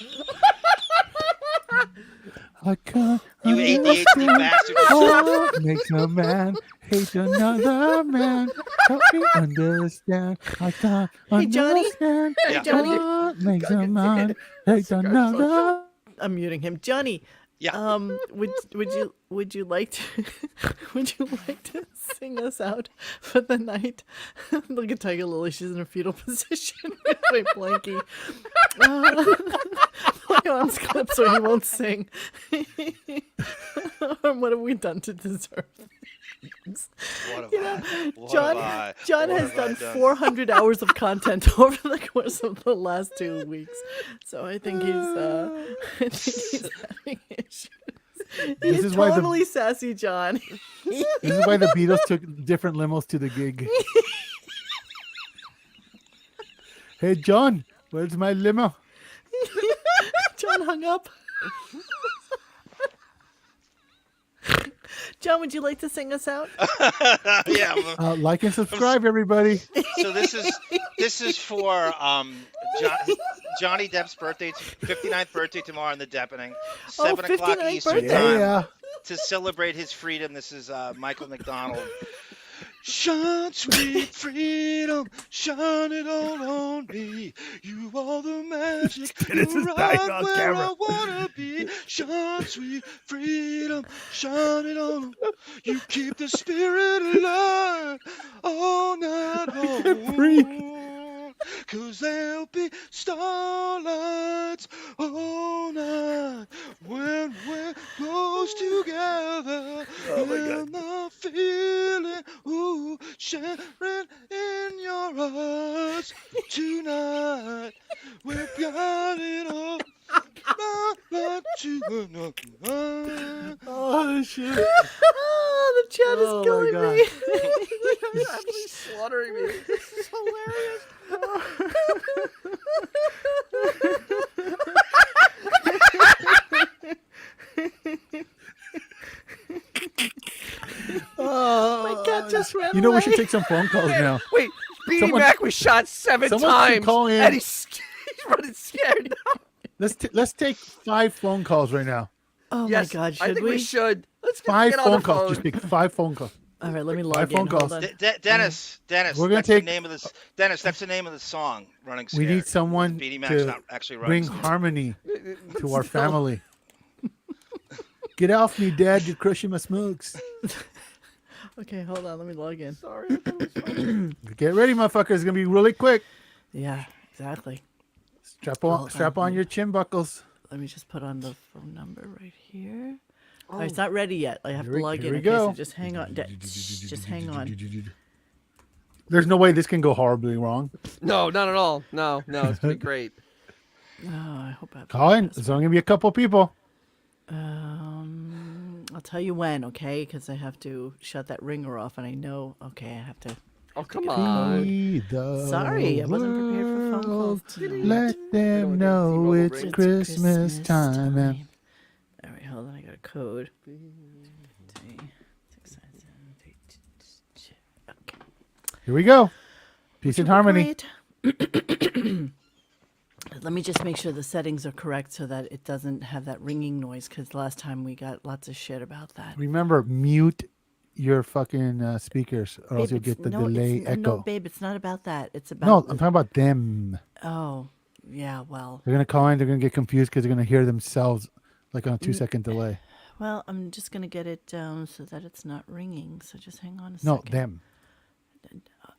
I can't You ADHD understand bastard. what makes a man hate another man. Help me understand. I can't Hey, Johnny. understand Hey, Johnny. what makes a man hate another. I'm muting him. Johnny. Yeah. Would you like to sing us out for the night? Look at Tiger Lily. She's in a fetal position with my blankie. My arms clipped so he won't sing. What have we done to deserve this? John has done 400 hours of content over the course of the last 2 weeks, so I think he's having issues. This He's is why the- totally sassy, John. This is why the Beatles took different limos to the gig. Hey, John, where's my limo? John hung up. John, would you like to sing us out? Yeah. Like and subscribe, everybody. So this is for Johnny Depp's birthday, 59th birthday tomorrow in the Deppening, 7 o'clock 59th Eastern birthday. time. Yeah. To celebrate his freedom, this is Michael McDonald. Shine, sweet freedom, shine it all on me. You are the magic. Dennis is You're dying right on where camera. I wanna be. Shine, sweet freedom, shine it on. You keep the spirit alive all night long. can't breathe. 'Cause there'll be starlights all night when we're close together. And the feeling, ooh, sharing in your eyes tonight. We've got it all. Oh, shit. Oh, the chat Oh, my is killing God. me. You're actually slaughtering me. This is hilarious. Oh, my cat just ran You know, away. we should take some phone calls now. Wait, Beanie Someone- Mac was shot 7 someone should times, call in. and he's running scared now. Let's take 5 phone calls right now. Oh Yes, my God, should I think we should. Let's get, 5 get on phone the calls. phone. Just pick 5 phone calls. All right, let me 5 log phone in. calls. Hold on. Dennis, We're gonna that's take- the name of this. Dennis, that's the name of the song. Running We Scared. need someone Beanie Mac's to not actually running bring scared. harmony to our family. Get off me, Dad. You're crushing my smokes. Okay, hold on. Let me log in. Sorry. Get ready, motherfuckers. It's going to be really quick. Yeah, exactly. Strap on your chin buckles. Let me just put on the phone number right here. Oh, it's not ready yet. I have Here to we- log here in. we Okay, so go. just hang on. Just hang on. There's no way this can go horribly wrong. No, not at all. No, it's going to be great. Oh, I hope I have Call in. There's only going to be a couple people. I'll tell you when, okay? Because I have to shut that ringer off, and I know. Okay, I have to. Oh, come on. Be the Sorry, I wasn't prepared for phone calls tonight. Let them know it's Christmas time. And All right, hold on. I got a code. here we go. Peace and harmony. Let me just make sure the settings are correct so that it doesn't have that ringing noise, because last time we got lots of shit about that. Remember, mute your fucking speakers, or else Babe, you'll get the no, delay it's- echo. No, babe, it's not about that. It's about. No, I'm talking about them. Oh, yeah, well. They're gonna call in. They're gonna get confused because they're gonna hear themselves like on a 2-second delay. Well, I'm just going to get it down so that it's not ringing. So just hang on a No, second. them.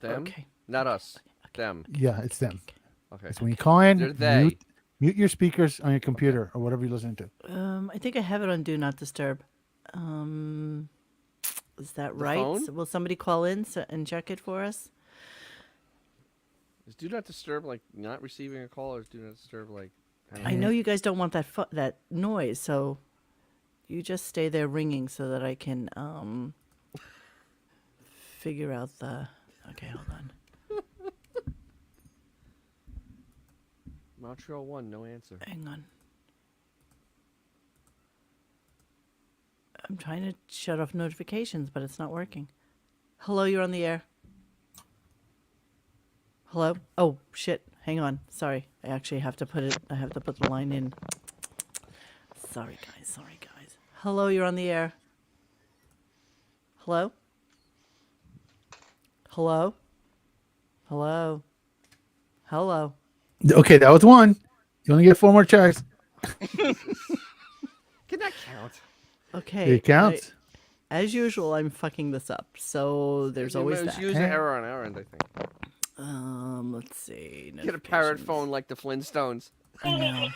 Them? Okay. Not us. Them. Yeah, it's them. Okay. So when you call in, They're they. mute your speakers on your computer or whatever you're listening to. I think I have it on Do Not Disturb. Is that The right? phone? Will somebody call in and check it for us? Is do not disturb like not receiving a call, or is do not disturb like? I know you guys don't want that noise, so you just stay there ringing so that I can figure out the. Okay, hold on. Montreal 1, no answer. Hang on. I'm trying to shut off notifications, but it's not working. Hello, you're on the air. Hello? Oh, shit. Hang on. Sorry. I actually have to put the line in. Sorry, guys. Hello, you're on the air. Hello? Hello? Hello? Hello? Okay, that was one. You want to get 4 more checks? Can that count? Okay. It counts. As usual, I'm fucking this up. So there's always that. Use an error on our end, I think. Let's see. Get a parrot phone like the Flintstones. I know.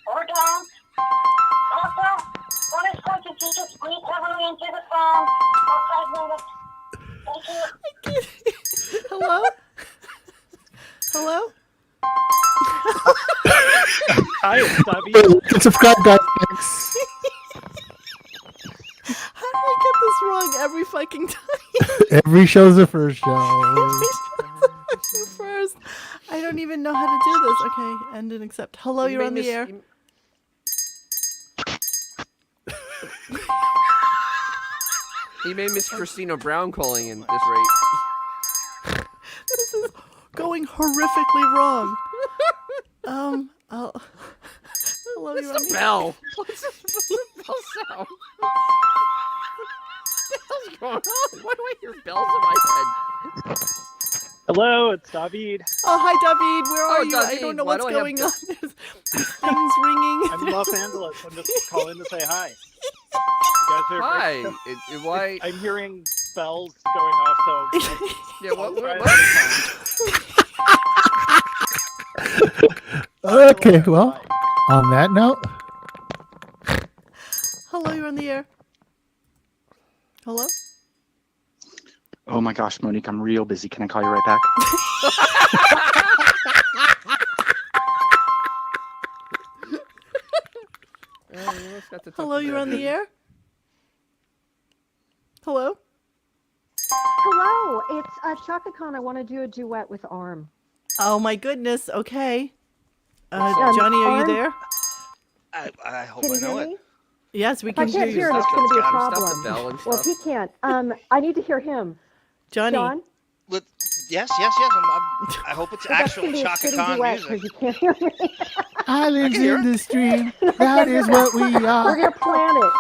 Or don't. Also, when it's going to just breathe heavily into the phone for 5 minutes. Thank you. Hello? Hello? Hi, it's Bobby. Subscribe, guys. Thanks. How do I get this wrong every fucking time? Every show's the first show. First. I don't even know how to do this. Okay, end and accept. Hello, you're on the air. He made Miss Christina Brown calling in at this rate. This is going horrifically wrong. Hello, What's you're on the the bell? What's the bell sound? What the hell's going on? Why do I hear bells in my head? Hello, it's David. Oh, hi, David. Where are you? David, I don't know why what's do I have going on. There's things ringing. I'm in Los Angeles. I'm just calling to say hi. You guys are Hi. Why? I'm hearing bells going off, so Yeah, what? Okay, well, on that note. Hello, you're on the air. Hello? Oh my gosh, Monique, I'm real busy. Can I call you right back? Hello, you're on the air. Hello? Hello, it's Chaka Khan. I want to do a duet with Arm. Oh my goodness. Okay. Johnny, Johnny, are you Arm? there? I hope Can I you know hear it. me? Yes, we If I can hear can't you. hear him, it's going to be a Stop the problem. bell and Well, if stuff. he can't, I need to hear him. Johnny. John? Yes. I hope it's Well, that's actual gonna be a Chaka shitty Khan duet music. 'cause you can't hear me. Islands in the stream. That is what we We're are. going to plan it.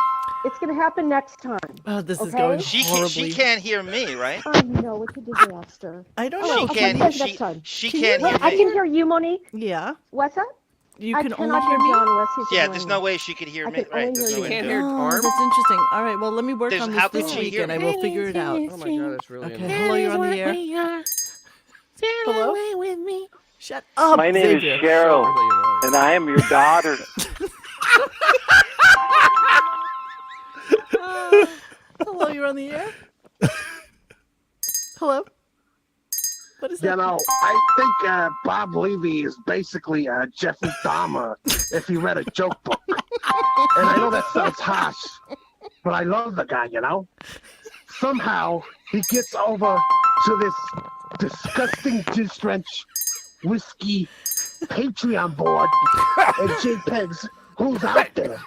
It's going to happen next time. Oh, this is okay? going She horribly. can't hear me, right? I know, it's a disaster. I don't Oh, know. I'll She tell you can't. guys next time. She Can can't you- hear I me. can hear you, Monique. Yeah. What's that? You I can cannot only hear me? John unless he's Yeah, annoying there's me. no way she could hear I me. can only Right? There's hear no you. way to can't do hear it. Oh, Arm? that's interesting. All right, well, let me work There's- on how this can she week, hear and I me? will figure it out. Oh my god, that's really Okay, annoying. hello, you're on the air. Hello? Away with me. Shut up, My name is Xavier. Cheryl, and I am your daughter. Hello, you're on the air. Hello? What is that? You know, I think Bob Levy is basically Jeffrey Dahmer if he read a joke book. And I know that sounds harsh, but I love the guy, you know? Somehow, he gets over to this disgusting dish-drench whiskey Patreon board and JPEGs. Who's out there?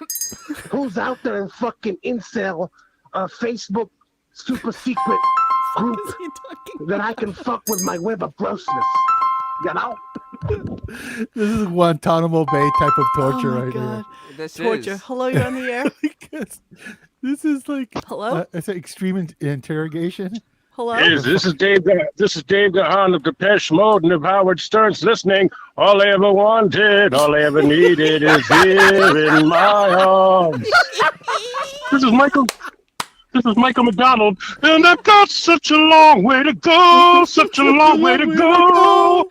Who's out there in fucking incel Facebook super secret group that I can fuck with my web of grossness? You know? This is Guantanamo Bay type of torture Oh my right God. This Torture. is. Hello, you're on the air. This is like Hello? it's an extreme interrogation. Hello? Yes, this is Dave Gahan of Depeche Mode, and if Howard Stern's listening, all I ever wanted, all I ever needed is here in my arms. This is Michael McDonald, and I've got such a long way to go, such a long way to go.